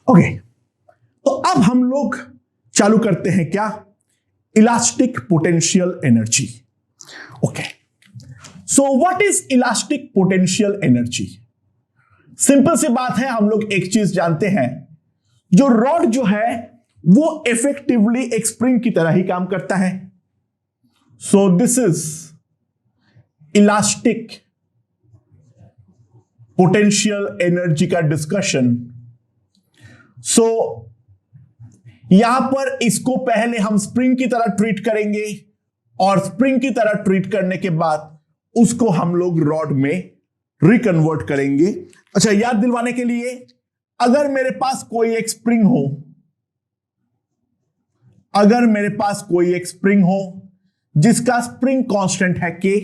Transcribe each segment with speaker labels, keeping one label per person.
Speaker 1: Okay, तो अब हम लोग चालू करते हैं क्या, elastic potential energy. Okay, so what is elastic potential energy? Simple सी बात है, हम लोग एक चीज जानते हैं, जो रॉड जो है वो इफेक्टिवली एक स्प्रिंग की तरह ही काम करता है। So this is elastic potential energy का डिस्कशन। सो यहां पर इसको पहले हम स्प्रिंग की तरह ट्रीट करेंगे और स्प्रिंग की तरह ट्रीट करने के बाद उसको हम लोग रॉड में रिकन्वर्ट करेंगे। अच्छा, याद दिलवाने के लिए, अगर मेरे पास कोई एक स्प्रिंग हो, अगर मेरे पास कोई एक स्प्रिंग हो जिसका स्प्रिंग कांस्टेंट है के,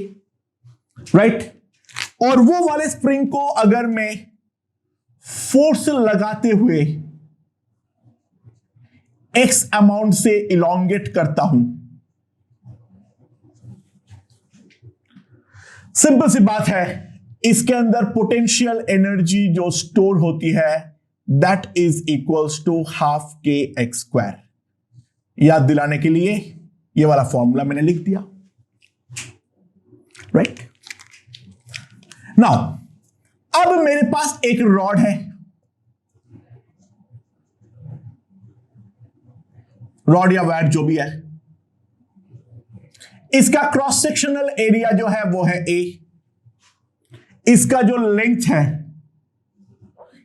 Speaker 1: राइट, और वो वाले स्प्रिंग को अगर मैं फोर्स लगाते हुए एक्स अमाउंट से इलोंगेट करता हूं, सिंपल सी बात है, इसके अंदर पोटेंशियल एनर्जी जो स्टोर होती है that is equals to half के एक्स स्क्वायर। याद दिलाने के लिए ये वाला फॉर्मूला मैंने लिख दिया, राइट। नाउ अब मेरे पास एक रॉड है, रॉड या वायर जो भी है, इसका क्रॉस सेक्शनल एरिया जो है वो है ए, इसका जो लेंथ है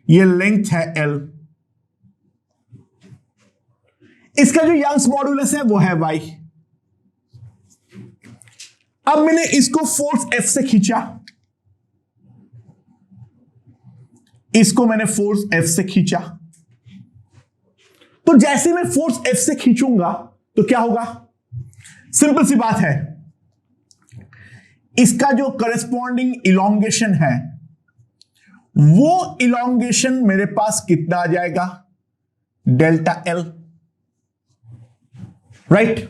Speaker 1: ये लेंथ है एल, इसका जो यंग्स मॉड्यूलस है वो है वाई। अब मैंने इसको फोर्स एफ से खींचा, इसको मैंने फोर्स एफ से खींचा, तो जैसे मैं फोर्स एफ से खींचूंगा तो क्या होगा, सिंपल सी बात है, इसका जो करस्पॉन्डिंग इलोंगेशन है वो इलोंगेशन मेरे पास कितना आ जाएगा, डेल्टा एल, राइट।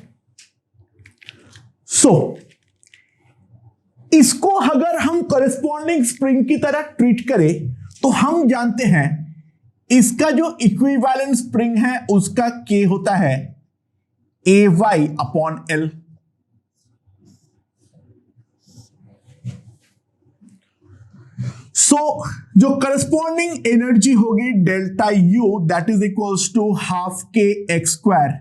Speaker 1: सो इसको अगर हम करस्पॉन्डिंग स्प्रिंग की तरह ट्रीट करें तो हम जानते हैं इसका जो इक्विवेलेंट स्प्रिंग है उसका के होता है A Y upon L. So जो करस्पॉन्डिंग एनर्जी होगी delta U that is equals to half के एक्स स्क्वायर,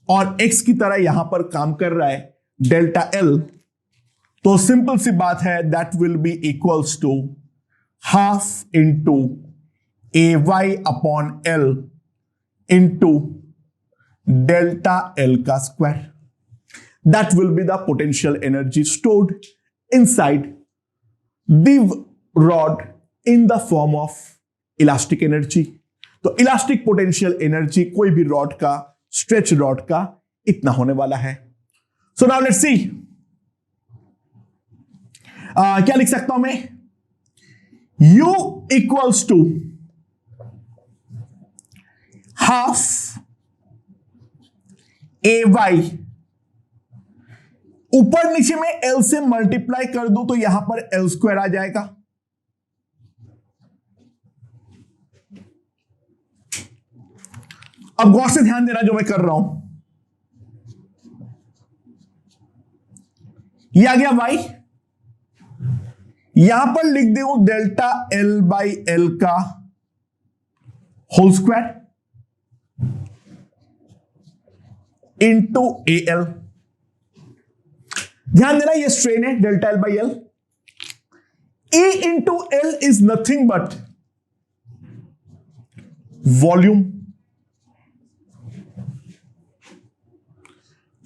Speaker 1: और एक्स की तरह यहां पर काम कर रहा है डेल्टा एल, तो सिंपल सी बात है that will be equals to half into A Y upon L into delta L का square. That will be the potential energy stored inside the rod in the form of elastic energy. तो elastic potential energy कोई भी rod का, stretch rod का इतना होने वाला है। सो नाउ लेट्स सी, क्या लिख सकता हूं मैं, U equals to half a y, ऊपर नीचे में L से मल्टीप्लाई कर दूं तो यहां पर L स्क्वायर आ जाएगा, अब गौर से ध्यान देना जो मैं कर रहा हूं, ये आ गया y, यहां पर लिख दे डेल्टा एल बाई एल का whole square into A L. ध्यान देना ये स्ट्रेन है delta L by L, A into L is nothing but volume.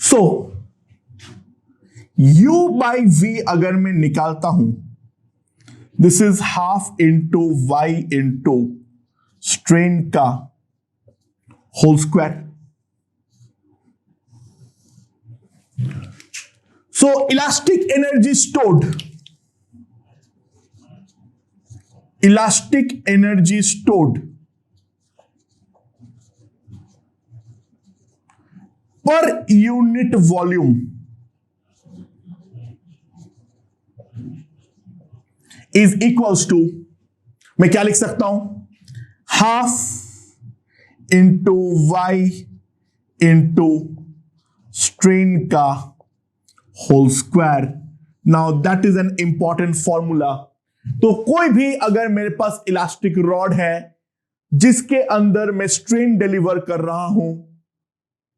Speaker 1: So U by V अगर मैं निकालता हूं, this is half into Y into strain का whole square. So elastic energy stored, elastic energy stored per unit volume is equals to, मैं क्या लिख सकता हूं, half into Y into strain का whole square. Now that is an important formula. तो कोई भी अगर मेरे पास इलास्टिक रॉड है जिसके अंदर मैं स्ट्रेन डिलीवर कर रहा हूं,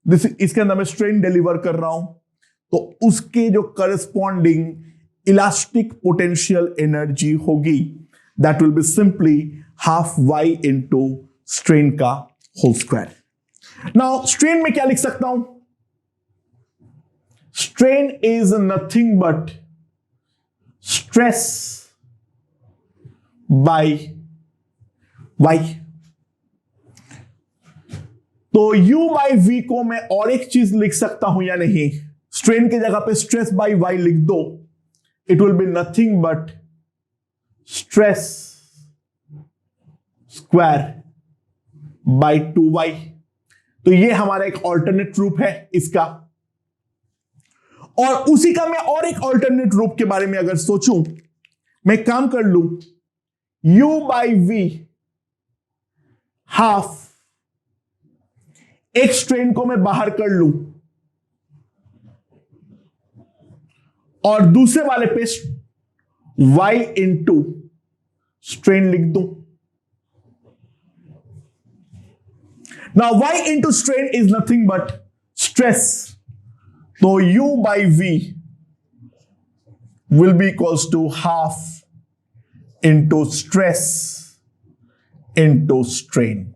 Speaker 1: इसके अंदर मैं स्ट्रेन डिलीवर कर रहा हूं, तो उसके जो करस्पॉन्डिंग इलास्टिक पोटेंशियल एनर्जी होगी that will be simply half y into strain का होल स्क्वायर। नाउ स्ट्रेन में क्या लिख सकता हूं? Strain is nothing but stress by y. तो u बाई वी को मैं और एक चीज लिख सकता हूं या नहीं? स्ट्रेन की जगह पे स्ट्रेस बाई वाई लिख दो, it will be nothing but stress square by 2y। तो ये हमारा एक ऑल्टरनेट रूप है इसका। और उसी का मैं और एक ऑल्टरनेट रूप के बारे में अगर सोचूं, मैं काम कर लूं, u बाई वी हाफ, एक स्ट्रेन को मैं बाहर कर लूं और दूसरे वाले पे y इंटू स्ट्रेन लिख दूं। Now y into strain is nothing but stress, तो u by v will be equals to half into stress into strain.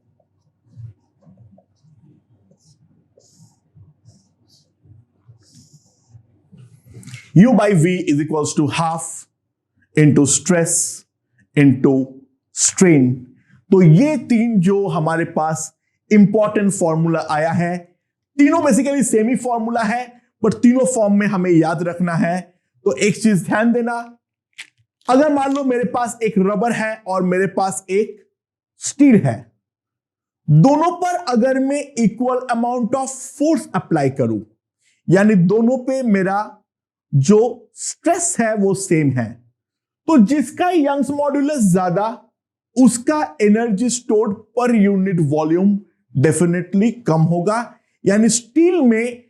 Speaker 1: u by v is equals to half into stress into strain। तो ये तीन जो हमारे पास important formula आया है, तीनों basically semi formula है, पर तीनों फॉर्म में हमें याद रखना है। तो एक चीज ध्यान देना, अगर मान लो मेरे पास एक रबर है और मेरे पास एक स्टील है, दोनों पर अगर मैं equal amount of force apply करूं, यानी दोनों पे मेरा जो स्ट्रेस है वो सेम है, तो जिसका यंग्स मॉड्यूलस ज्यादा उसका energy stored per unit volume definitely come होगा। यानी स्टील में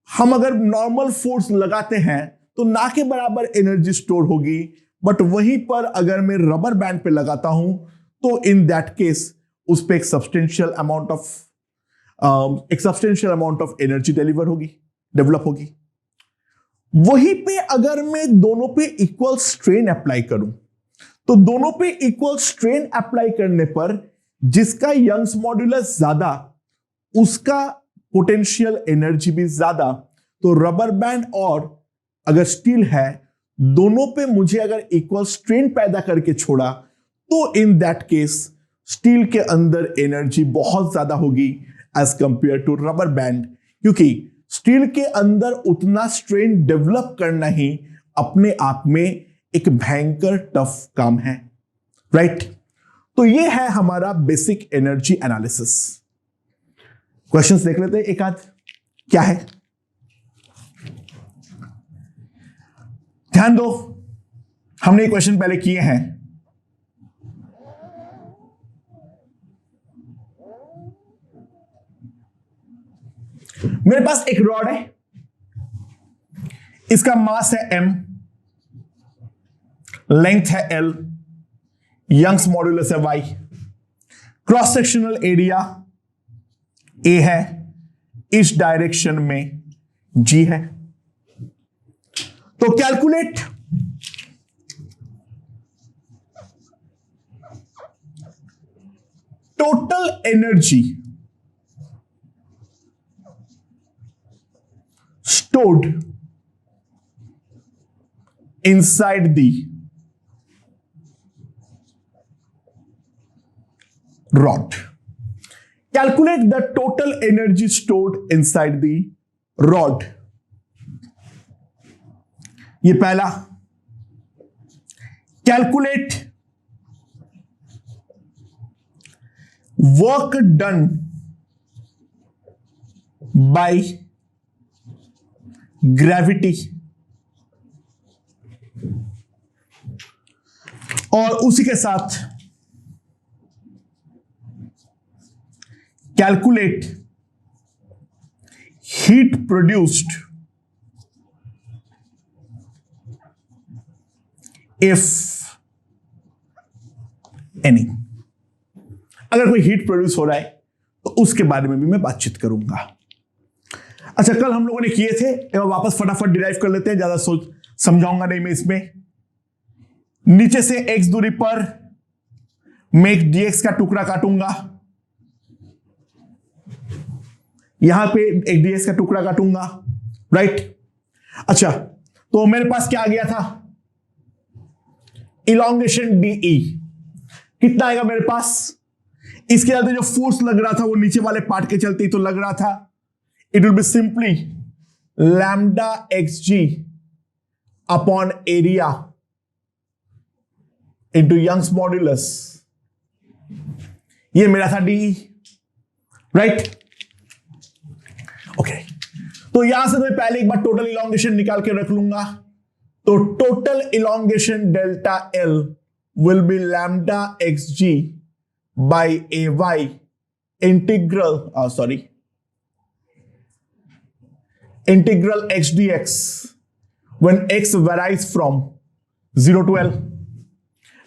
Speaker 1: हम अगर नॉर्मल फोर्स लगाते हैं तो ना के बराबर एनर्जी स्टोर होगी, बट वहीं पर अगर मैं रबर बैंड पे लगाता हूं तो इन दैट केस उस पर एक substantial amount of energy develop होगी। वहीं पे अगर मैं दोनों पे इक्वल स्ट्रेन अप्लाई करूं, तो दोनों पे इक्वल स्ट्रेन अप्लाई करने पर जिसका यंग्स मॉड्यूलस ज्यादा उसका पोटेंशियल एनर्जी भी ज्यादा। तो रबर बैंड और अगर स्टील है, दोनों पे मुझे अगर इक्वल स्ट्रेन पैदा करके छोड़ा तो इन दैट केस स्टील के अंदर एनर्जी बहुत ज्यादा होगी as compare to rubber band, क्योंकि स्टील के अंदर उतना स्ट्रेन डेवलप करना ही अपने आप में एक भयंकर टफ काम है, राइट। तो ये है हमारा बेसिक एनर्जी एनालिसिस। क्वेश्चंस देख लेते हैं एक आध, क्या है। ध्यान दो, हमने क्वेश्चन पहले किए हैं। मेरे पास एक रॉड है, इसका मास है m, लेंथ है l, यंग्स मॉड्यूलस है y, cross sectional area a है, इस डायरेक्शन में g है। तो calculate total energy stored inside the rod. Calculate the total energy stored inside the rod. ये पहला। Calculate work done by gravity, और उसी के साथ calculate heat produced if any. अगर कोई हीट प्रोड्यूस हो रहा है तो उसके बारे में भी मैं बातचीत करूंगा। अच्छा, कल हम लोगों ने किए थे, एक वापस फटाफट डिराइव कर लेते हैं, ज्यादा सोच समझाऊंगा नहीं मैं इसमें। नीचे से x दूरी पर मैं एक dx का टुकड़ा काटूंगा, यहां पे एक dx का टुकड़ा काटूंगा, राइट। अच्छा, तो मेरे पास क्या आ गया था, इलॉन्गेशन dE कितना आएगा मेरे पास। इसके चलते जो फोर्स लग रहा था वो नीचे वाले पार्ट के चलते ही तो लग रहा था। It will be simply lambda xg upon area into Young's modulus, ये मेरा था dE, राइट। ओके, तो यहां से मैं पहले एक बार टोटल इलॉन्गेशन निकाल के रख लूंगा। तो total elongation delta L will be lambda xg by ay integral x dx when x varies from 0 to L.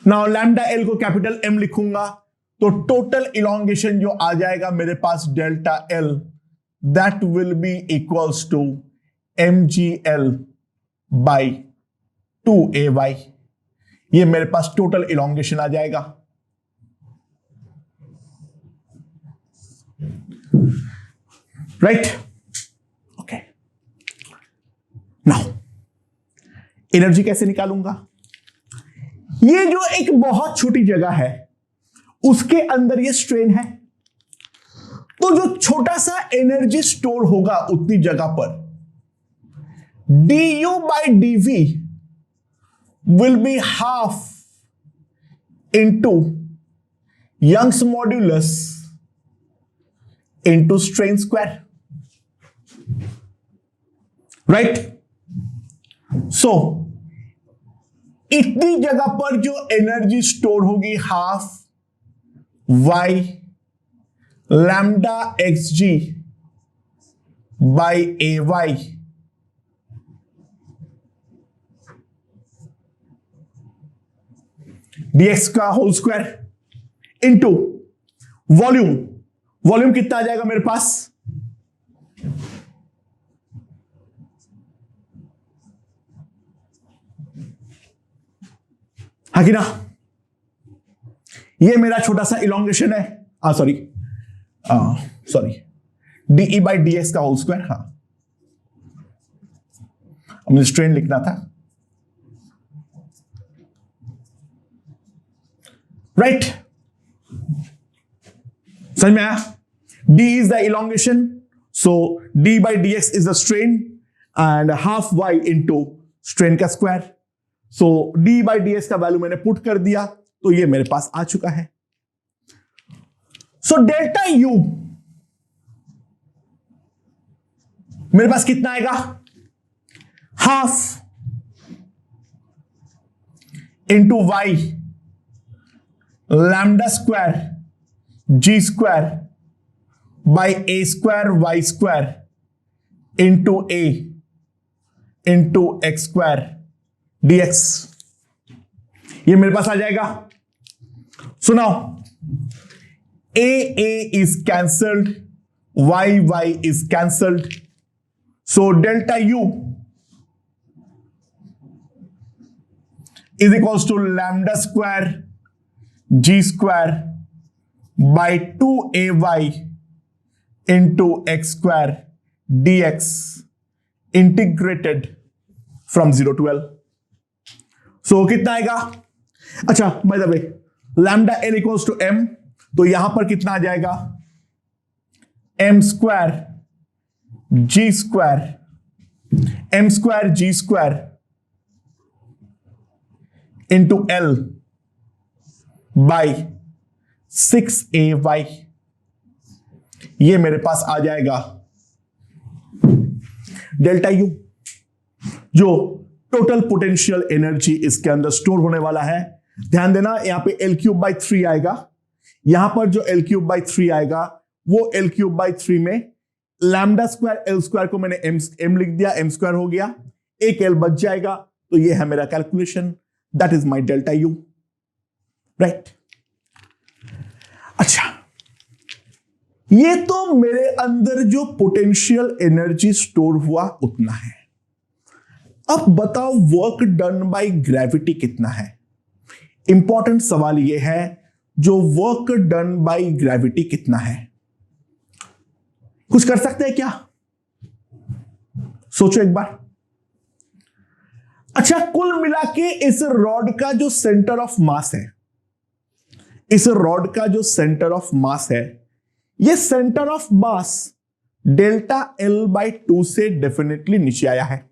Speaker 1: Now lambda L को कैपिटल M लिखूंगा, तो टोटल इलॉन्गेशन जो आ जाएगा मेरे पास delta L, that will be equals to mgl by 2ay। ये मेरे पास टोटल इलॉन्गेशन आ जाएगा। Right, okay. नाउ एनर्जी कैसे निकालूंगा। ये जो एक बहुत छोटी जगह है उसके अंदर ये स्ट्रेन है, तो जो छोटा सा एनर्जी स्टोर होगा उतनी जगह पर du by dv will be half into Young's modulus into strain square, right? So इतनी जगह पर जो एनर्जी स्टोर होगी half y lambda xg by ay dx का whole square into volume. Volume कितना आ जाएगा मेरे पास, हाँ कि ना। ये मेरा छोटा सा इलॉन्गेशन है, सॉरी dE बाई dx का होल स्क्वायर। हाँ, मुझे स्ट्रेन लिखना था, राइट। समझ में आया। d is the elongation, so d by dx is the strain and half y into strain का square. so d by dx का वैल्यू मैंने पुट कर दिया, तो ये मेरे पास आ चुका है। so डेल्टा u मेरे पास कितना आएगा, half into y lambda square g square by a square y स्क्वायर into a into x square dx, ये मेरे पास आ जाएगा। सुनाओ, a is cancelled, y is cancelled, so delta u is equals to lambda square g square by 2ay into x square dx integrated from 0 to L। so कितना आएगा, अच्छा by the way lambda L equals to m, तो यहां पर कितना आ जाएगा, m square g square into L by 6ay, ये मेरे पास आ जाएगा डेल्टा यू, जो टोटल पोटेंशियल एनर्जी इसके अंदर स्टोर होने वाला है। ध्यान देना, यहां पे L³ by 3 आएगा, यहां पर जो L³ by 3 आएगा वो L³/3 में लैम्डा स्क्वायर L स्क्वायर को मैंने m लिख दिया, m स्क्वायर हो गया, एक L बच जाएगा, तो ये है मेरा calculation, that is my delta U, right. अच्छा, ये तो मेरे अंदर जो पोटेंशियल एनर्जी स्टोर हुआ उतना है। अब बताओ वर्क डन बाय ग्रेविटी कितना है। इंपॉर्टेंट सवाल यह है, जो वर्क डन बाय ग्रेविटी कितना है। कुछ कर सकते हैं क्या? सोचो एक बार। अच्छा, कुल मिला के इस रॉड का जो सेंटर ऑफ मास है, इस रॉड का जो सेंटर ऑफ मास है, ये centre of mass delta L/2 से डेफिनेटली नीचे आया है।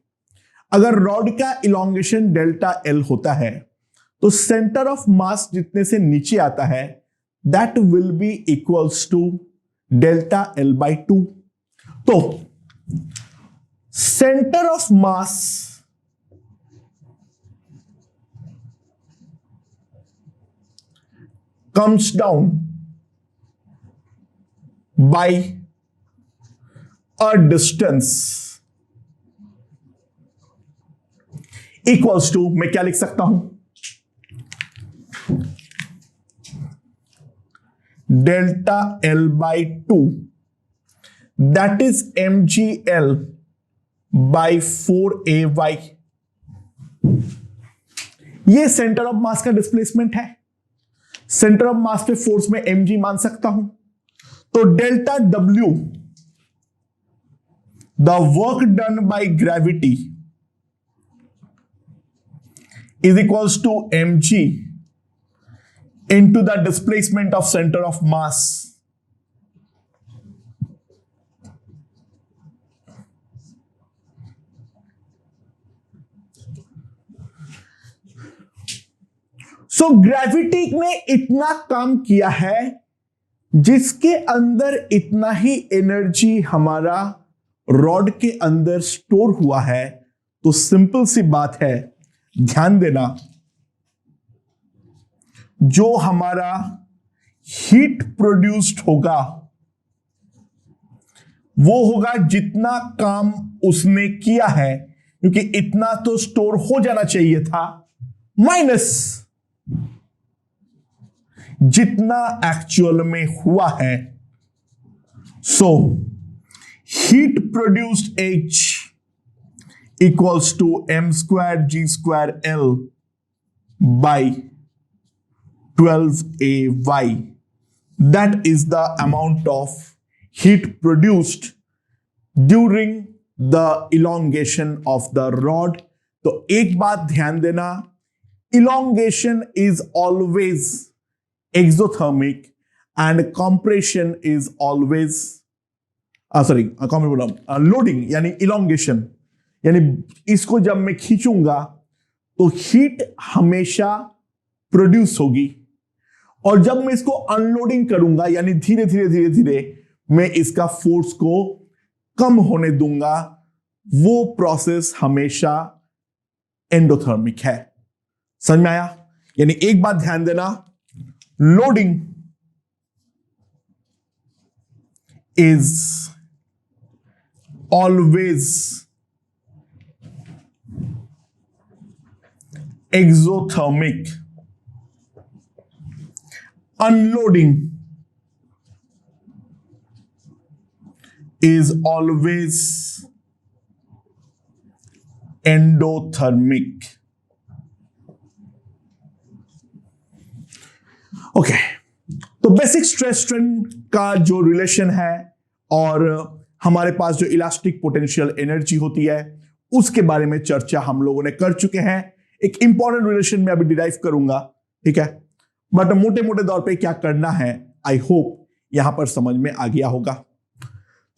Speaker 1: अगर रॉड का इलोंगेशन डेल्टा L होता है तो सेंटर ऑफ मास जितने से नीचे आता है that will be equals to delta L/2। तो centre of mass comes down by a distance equals to, मैं क्या लिख सकता हूं, delta L/2 that is mgl/4ay। ये सेंटर ऑफ मास का डिस्प्लेसमेंट है। सेंटर ऑफ मास पे फोर्स में mg मान सकता हूं, तो delta W, the work done by gravity, is equals to mg into the displacement of center of mass। सो ग्रेविटी ने इतना काम किया है, जिसके अंदर इतना ही एनर्जी हमारा रॉड के अंदर स्टोर हुआ है। तो सिंपल सी बात है, ध्यान देना, जो हमारा हीट प्रोड्यूस्ड होगा वो होगा जितना काम उसने किया है, क्योंकि इतना तो स्टोर हो जाना चाहिए था, माइनस जितना एक्चुअल में हुआ है। So heat produced H equals to m²g²L by 12ay। that is the amount of heat produced during the elongation of the rod। तो एक बात ध्यान देना, elongation is always exothermic and compression is always loading यानी elongation, यानी इसको जब मैं खींचूंगा तो हीट हमेशा प्रोड्यूस होगी, और जब मैं इसको अनलोडिंग करूंगा यानी धीरे धीरे मैं इसका फोर्स को कम होने दूंगा, वो प्रोसेस हमेशा एंडोथर्मिक है। समझ में आया? यानी एक बात ध्यान देना, loading is always exothermic, unloading is always endothermic। Okay, तो बेसिक स्ट्रेस स्ट्रेन का जो रिलेशन है और हमारे पास जो इलास्टिक पोटेंशियल एनर्जी होती है उसके बारे में चर्चा हम लोगों ने कर चुके हैं। एक इंपॉर्टेंट रिलेशन में अभी डिराइव करूंगा, ठीक है, बट मोटे मोटे तौर पे क्या करना है आई होप यहां पर समझ में आ गया होगा।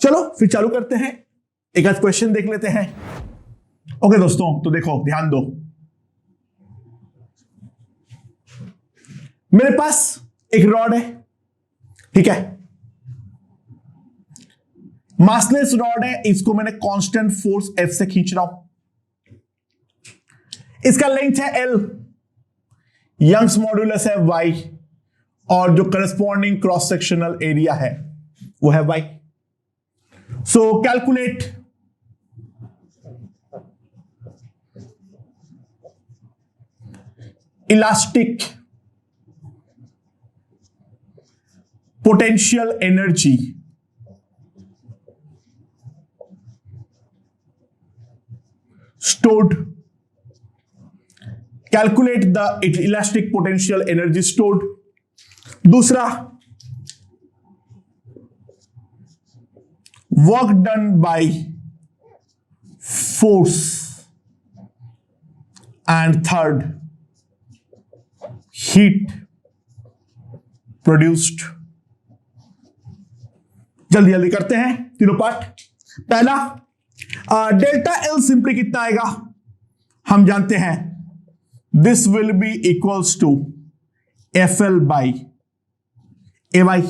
Speaker 1: चलो फिर चालू करते हैं, एक आध क्वेश्चन देख लेते हैं। ओके दोस्तों, तो देखो ध्यान दो, मेरे पास एक रॉड है, ठीक है, मासलेस रॉड है, इसको मैंने कांस्टेंट फोर्स F से खींच रहा हूं, इसका लेंथ है L, यंग्स मॉड्यूलस है Y, और जो करस्पॉन्डिंग क्रॉस सेक्शनल एरिया है वो है y. So calculate elastic potential energy stored. Calculate the elastic potential energy stored. दूसरा, work done by force. And third, heat produced. जल्दी जल्दी करते हैं तीनों पार्ट. पहला, डेल्टा एल सिंपली कितना आएगा, हम जानते हैं this will be equals to F L by A Y.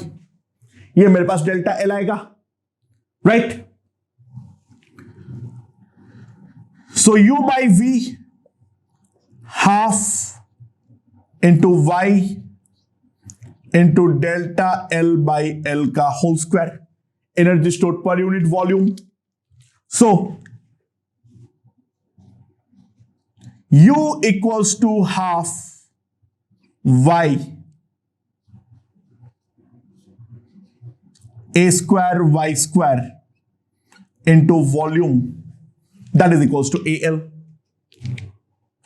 Speaker 1: ये मेरे पास डेल्टा एल आएगा, right. So U by V half into Y into delta L by L का whole square, energy stored per unit volume. So U equals to half y a square y square into volume, that is equals to AL.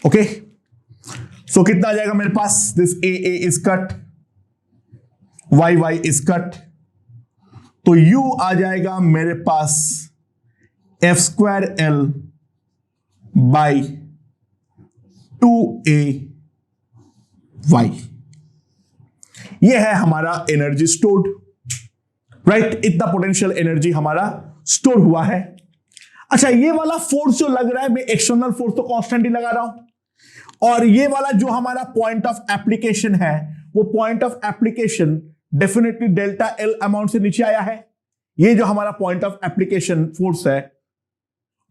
Speaker 1: Okay, so कितना आ जाएगा मेरे पास, this A is cut, y is cut, तो U आ जाएगा मेरे पास f square L by 2AY. ये है हमारा एनर्जी स्टोर्ड, राइट. इतना पोटेंशियल एनर्जी हमारा स्टोर हुआ है. अच्छा, ये वाला फोर्स जो लग रहा है, मैं एक्सटर्नल फोर्स तो कांस्टेंट ही लगा रहा हूं, और ये वाला जो हमारा पॉइंट ऑफ एप्लीकेशन है, वो point of application definitely delta L amount से नीचे आया है. ये जो हमारा पॉइंट ऑफ एप्लीकेशन फोर्स है,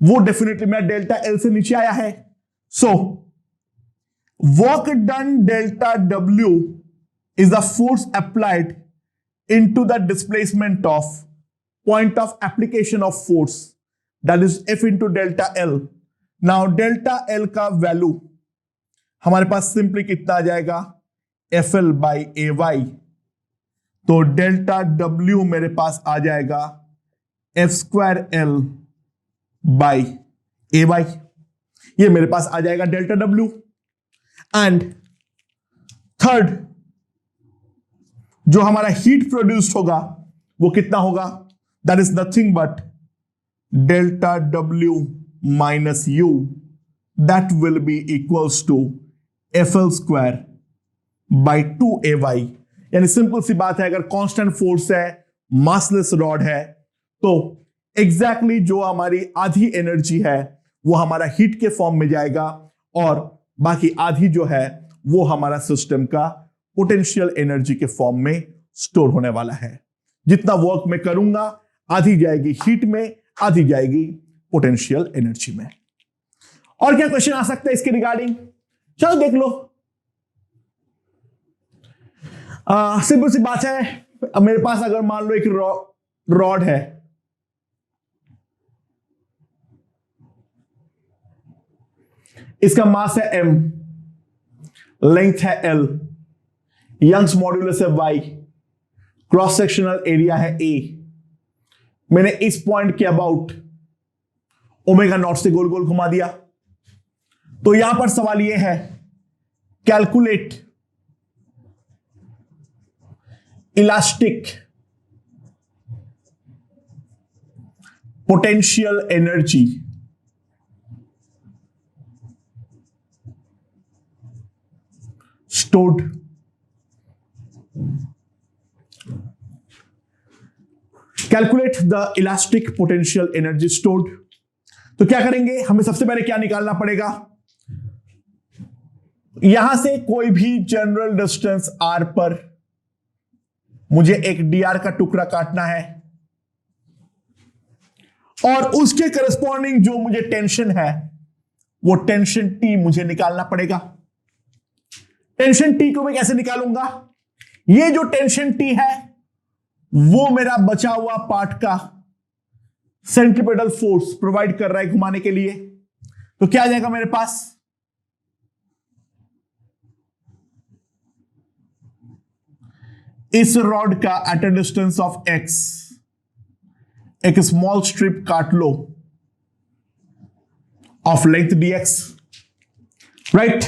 Speaker 1: वो डेफिनेटली मेरा डेल्टा एल से नीचे आया है. सो work done delta W is the force applied into the displacement of point of application of force, that is F into delta L. Now delta L का value हमारे पास simply कितना आ जाएगा, FL by AY. तो delta W मेरे पास आ जाएगा F square L by AY. ये मेरे पास आ जाएगा डेल्टा W. एंड थर्ड, जो हमारा हीट प्रोड्यूस्ड होगा वो कितना होगा, that is nothing but delta W minus U, that will be equals to FL square by 2AY. यानी सिंपल सी बात है, अगर कांस्टेंट फोर्स है, मासलेस रॉड है, तो एग्जैक्टली जो हमारी आधी एनर्जी है वो हमारा हीट के फॉर्म में जाएगा, और बाकी आधी जो है वो हमारा सिस्टम का पोटेंशियल एनर्जी के फॉर्म में स्टोर होने वाला है. जितना वर्क मैं करूंगा, आधी जाएगी हीट में, आधी जाएगी पोटेंशियल एनर्जी में. और क्या क्वेश्चन आ सकता है इसके रिगार्डिंग, चलो देख लो. सिंपल सी बात है, अब मेरे पास अगर मान लो एक रॉड है, इसका मास है m, लेंथ है l, यंग्स मॉड्यूलस है y, क्रॉस सेक्शनल एरिया है a. मैंने इस पॉइंट के अबाउट ओमेगा नॉट से गोल गोल घुमा दिया. तो यहां पर सवाल यह है, calculate elastic potential energy stored. Calculate the elastic potential energy stored. तो क्या करेंगे, हमें सबसे पहले क्या निकालना पड़ेगा, यहां से कोई भी जनरल डिस्टेंस r पर मुझे एक dr का टुकड़ा काटना है, और उसके करस्पॉन्डिंग जो मुझे टेंशन है, वो टेंशन T मुझे निकालना पड़ेगा. टेंशन T को मैं कैसे निकालूंगा, ये जो टेंशन T है वो मेरा बचा हुआ पार्ट का सेंट्रीपेटल फोर्स प्रोवाइड कर रहा है घुमाने के लिए। तो क्या आ जाएगा मेरे पास, इस रॉड का at a distance of x एक स्मॉल स्ट्रिप काट लो ऑफ लेंथ dx, राइट।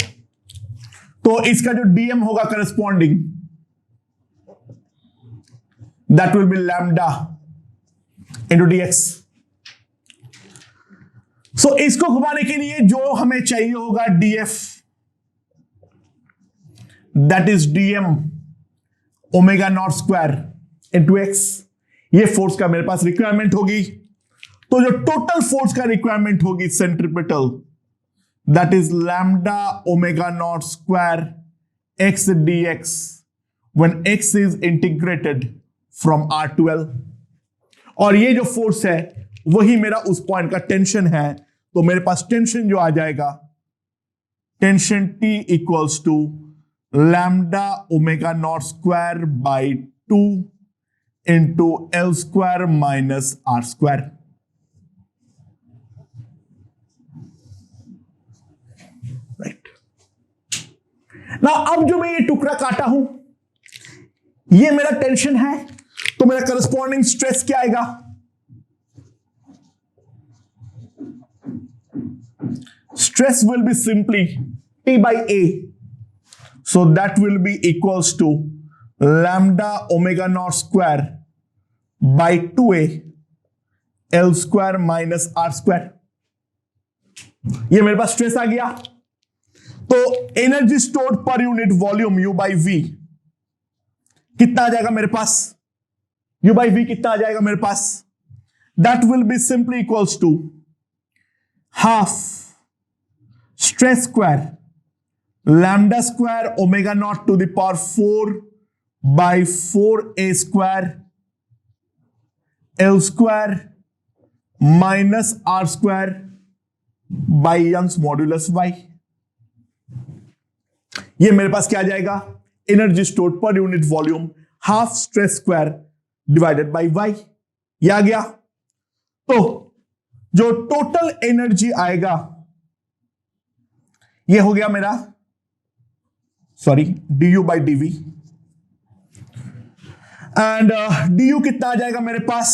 Speaker 1: तो इसका जो dm होगा corresponding, that will B lambda into dx। सो इसको घुमाने के लिए जो हमें चाहिए होगा df, that is dm omega naught square into x. ये फोर्स का मेरे पास रिक्वायरमेंट होगी। तो जो टोटल फोर्स का रिक्वायरमेंट होगी centripetal, that is lambda omega not square x dx when x is integrated from r to l। और ये जो फोर्स है वही मेरा उस पॉइंट का टेंशन है। तो मेरे पास टेंशन जो आ जाएगा, tension T equals to lambda omega not square by 2 into L square minus R square. Right ना, अब जो मैं ये टुकड़ा काटा हूं, ये मेरा टेंशन है, तो मेरा करस्पॉन्डिंग स्ट्रेस क्या आएगा, stress will be simply T by A. So that will be equals to lambda omega naught square by 2A L square minus R square. ये मेरे पास स्ट्रेस आ गया। तो energy stored per unit volume U by V कितना आ जाएगा मेरे पास, U by V कितना आ जाएगा मेरे पास, that will be simply equals to half stress square lambda square omega naught to the power 4 by 4a square L square minus R square by Young's modulus Y। ये मेरे पास क्या आ जाएगा, energy stored per unit volume half stress square divided by Y। ये आ गया। तो जो total energy आएगा ये हो गया मेरा, sorry, du by dv। And du कितना आ जाएगा मेरे पास,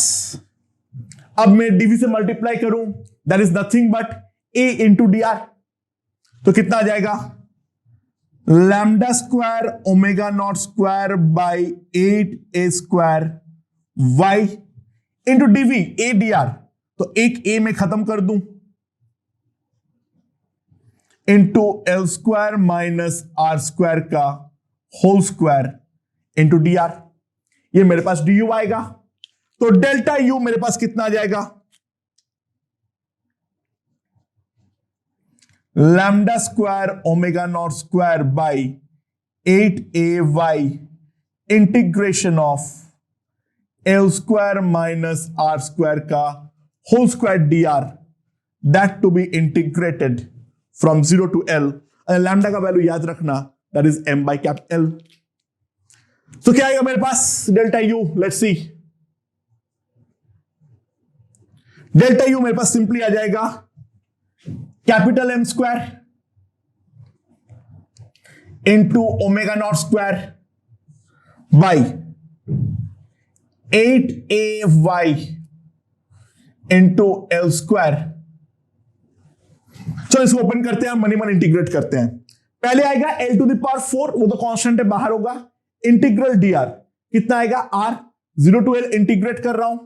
Speaker 1: अब मैं dv से मल्टीप्लाई करूं, that is nothing but a into dr। तो कितना आ जाएगा, lambda square omega not square by 8a square y into dv a dr। तो एक a में खत्म कर दूं, into L square minus R square का whole square into D R. ये मेरे पास डी यू आएगा। तो डेल्टा यू मेरे पास कितना आ जाएगा, lambda square omega not square by 8ay integration of L square minus R square का whole square D R, that to be integrated from 0 to L। Lambda का वैल्यू याद रखना, that is m by cap L। तो क्या आएगा मेरे पास delta U, let's see. Delta U मेरे पास सिंपली आ जाएगा capital M square into omega not square by 8ay into L square. चलो इसको ओपन करते हैं, मनी मन इंटीग्रेट करते हैं। पहले आएगा l टू द पावर 4, वो तो कांस्टेंट है, बाहर होगा, इंटीग्रल dr कितना आएगा, r 0 to L इंटीग्रेट कर रहा हूं,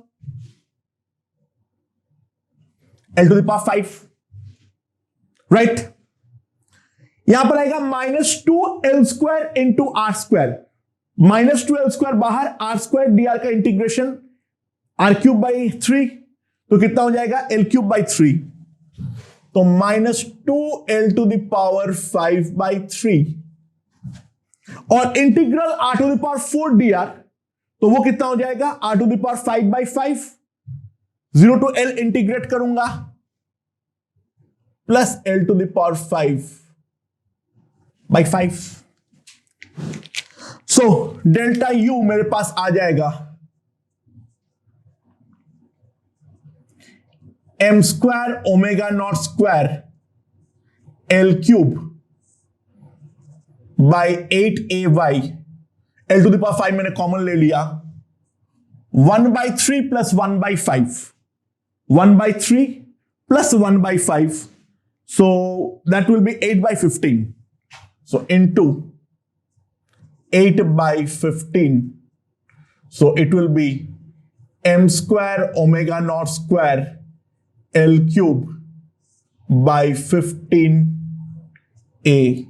Speaker 1: l to the power 5, right. यहां पर आएगा -2l square into R square, -2l square बाहर, आर स्क्वायर dr का इंटीग्रेशन r³/3, तो कितना हो जाएगा l³/3। तो -2l टू द पावर 5/3 और integral r to the power 4 dr, तो वो कितना हो जाएगा, r to the power 5/5, 0 to L integrate करूंगा, plus L to the power 5/5। So delta U मेरे पास आ जाएगा M square omega not square L cube by 8ay, L to the power 5 मैंने कॉमन ले लिया, 1/3 प्लस 1/5, 1/3 plus 1/5, so that will be 8/15, so into 8/15, so it will be m square omega naught square L cube by 15ay.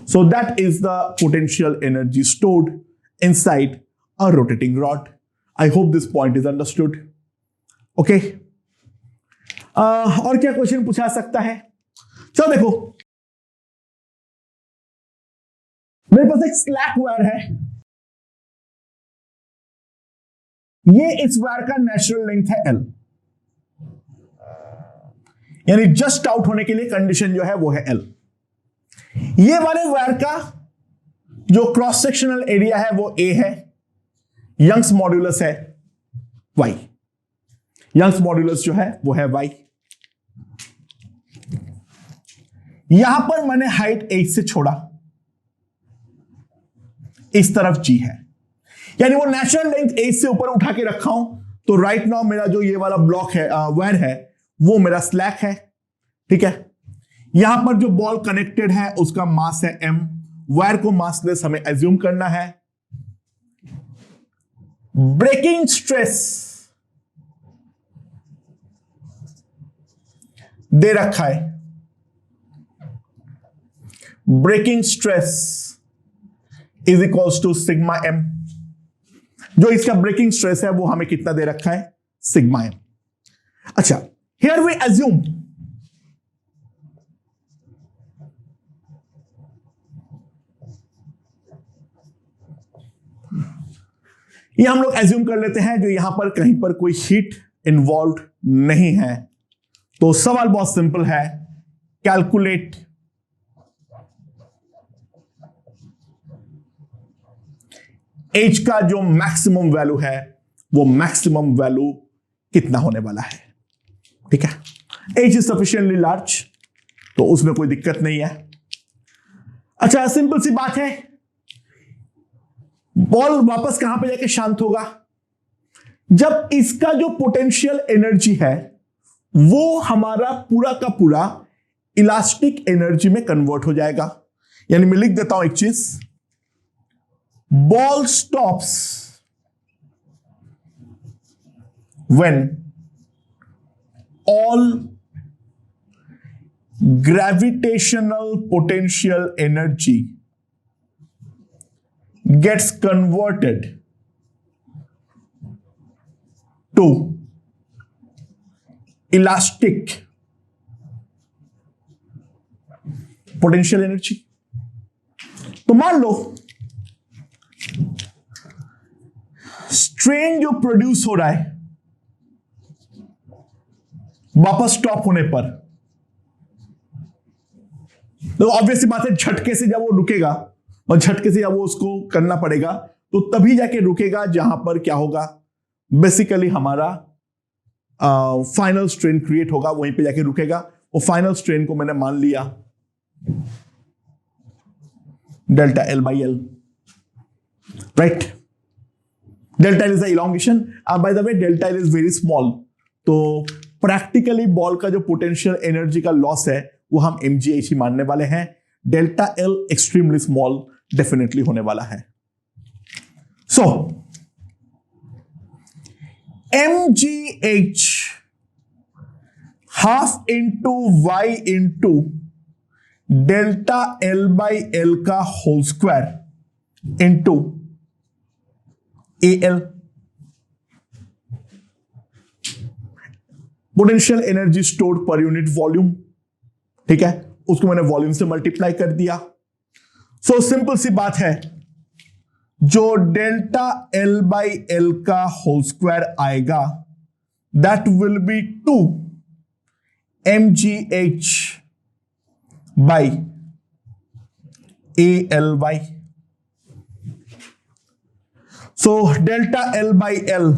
Speaker 1: So that is the potential energy stored inside a rotating rod. I hope this point is understood. Okay और क्या question पूछा सकता है? चलो देखो, मेरे पास एक slack wire है, ये इस वायर का नेचुरल लेंथ है L, यानी जस्ट आउट होने के लिए कंडीशन जो है वो है L। ये वाले वायर का जो क्रॉस सेक्शनल एरिया है वो A है, यंग्स मॉड्यूलस है Y, यंग्स मॉड्यूलस जो है वो है Y। यहां पर मैंने हाइट H से छोड़ा, इस तरफ G है, यानी वो नेचुरल लेंथ H से ऊपर उठा के रखा हूं, तो राइट नाउ मेरा जो ये वाला ब्लॉक है वायर है वो मेरा स्लैक है, ठीक है। यहां पर जो बॉल कनेक्टेड है उसका मास है M, वायर को मासलेस हमें एज्यूम करना है। ब्रेकिंग स्ट्रेस दे रखा है, breaking stress is equals to sigma M, जो इसका ब्रेकिंग स्ट्रेस है वो हमें कितना दे रखा है, सिग्मा M। अच्छा, हियर वी एज्यूम ये हम लोग एज्यूम कर लेते हैं जो यहां पर कहीं पर कोई हीट इन्वॉल्व नहीं है, तो सवाल बहुत सिंपल है, कैलकुलेट H का जो मैक्सिमम वैल्यू है वो मैक्सिमम वैल्यू कितना होने वाला है, ठीक है। H इज सफिशिएंटली लार्ज, तो उसमें कोई दिक्कत नहीं है। अच्छा, सिंपल सी बात है, बॉल वापस कहां पे जाके शांत होगा, जब इसका जो पोटेंशियल एनर्जी है वो हमारा पूरा का पूरा इलास्टिक एनर्जी में कन्वर्ट हो जाएगा। यानी मैं लिख देता हूं एक चीज, ball stops when all gravitational potential energy gets converted to elastic potential energy। तो मान लो स्ट्रेन जो प्रोड्यूस हो रहा है वापस स्टॉप होने पर, तो ऑब्वियसली बात है झटके से जब वो रुकेगा और झटके से जब वो उसको करना पड़ेगा तो तभी जाके रुकेगा जहां पर क्या होगा, बेसिकली हमारा फाइनल स्ट्रेन क्रिएट होगा, वहीं पे जाके रुकेगा। वो फाइनल स्ट्रेन को मैंने मान लिया delta L by L, right. Delta L is the elongation, bye the way delta L is very small, तो प्रैक्टिकली बॉल का जो पोटेंशियल एनर्जी का लॉस है वो हम mgh ही मानने वाले हैं। Delta L extremely small definitely होने वाला है। So mgh half into y into delta L by L का whole square into AL, potential energy stored per unit volume, ठीक है, उसको मैंने वॉल्यूम से मल्टीप्लाई कर दिया। सो सिंपल सी बात है, जो डेल्टा L बाई L का होल स्क्वायर आएगा that will B 2 mgh by ALy। So delta L by L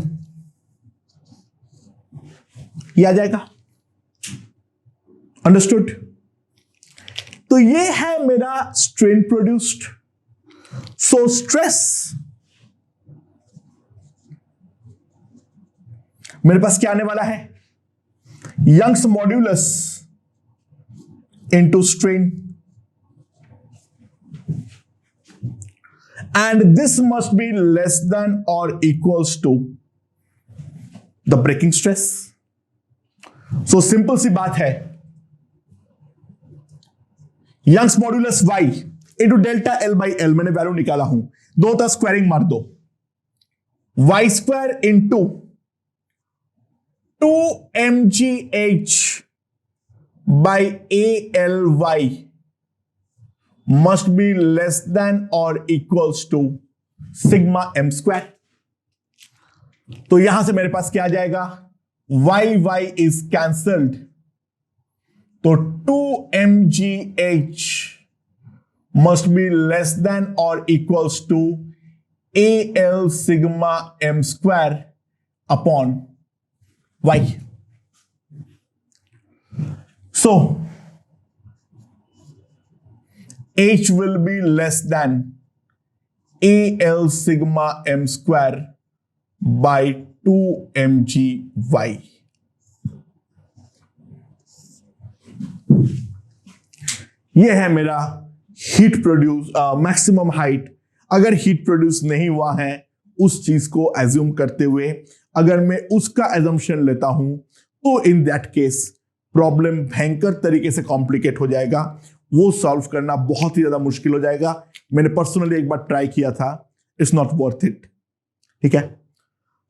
Speaker 1: ये आ जाएगा। अंडरस्टूड? तो ये है मेरा स्ट्रेन प्रोड्यूस्ड। सो स्ट्रेस मेरे पास क्या आने वाला है? Young's modulus into strain, and this must be less than or equals to the breaking stress. So simple सी बात है, Young's modulus y into delta L by L, मैंने वैल्यू निकाला हूं, दो था स्क्वायरिंग मार दो, y स्क्वायर into 2mgh by ALY must be less than or equals to sigma m square. तो यहां से मेरे पास क्या आ जाएगा? y is cancelled, तो 2mgh must be less than or equals to AL sigma m square upon y. So H will be less than AL sigma m square by 2mgy. ये है मेरा हीट प्रोड्यूस मैक्सिमम हाइट। अगर heat produce नहीं हुआ है उस चीज को एज्यूम करते हुए, अगर मैं उसका एजम्पशन लेता हूं, तो इन दैट केस प्रॉब्लम भयंकर तरीके से कॉम्प्लिकेट हो जाएगा, वो सॉल्व करना बहुत ही ज्यादा मुश्किल हो जाएगा। मैंने पर्सनली एक बार ट्राई किया था, इट्स नॉट वर्थ इट। ठीक है,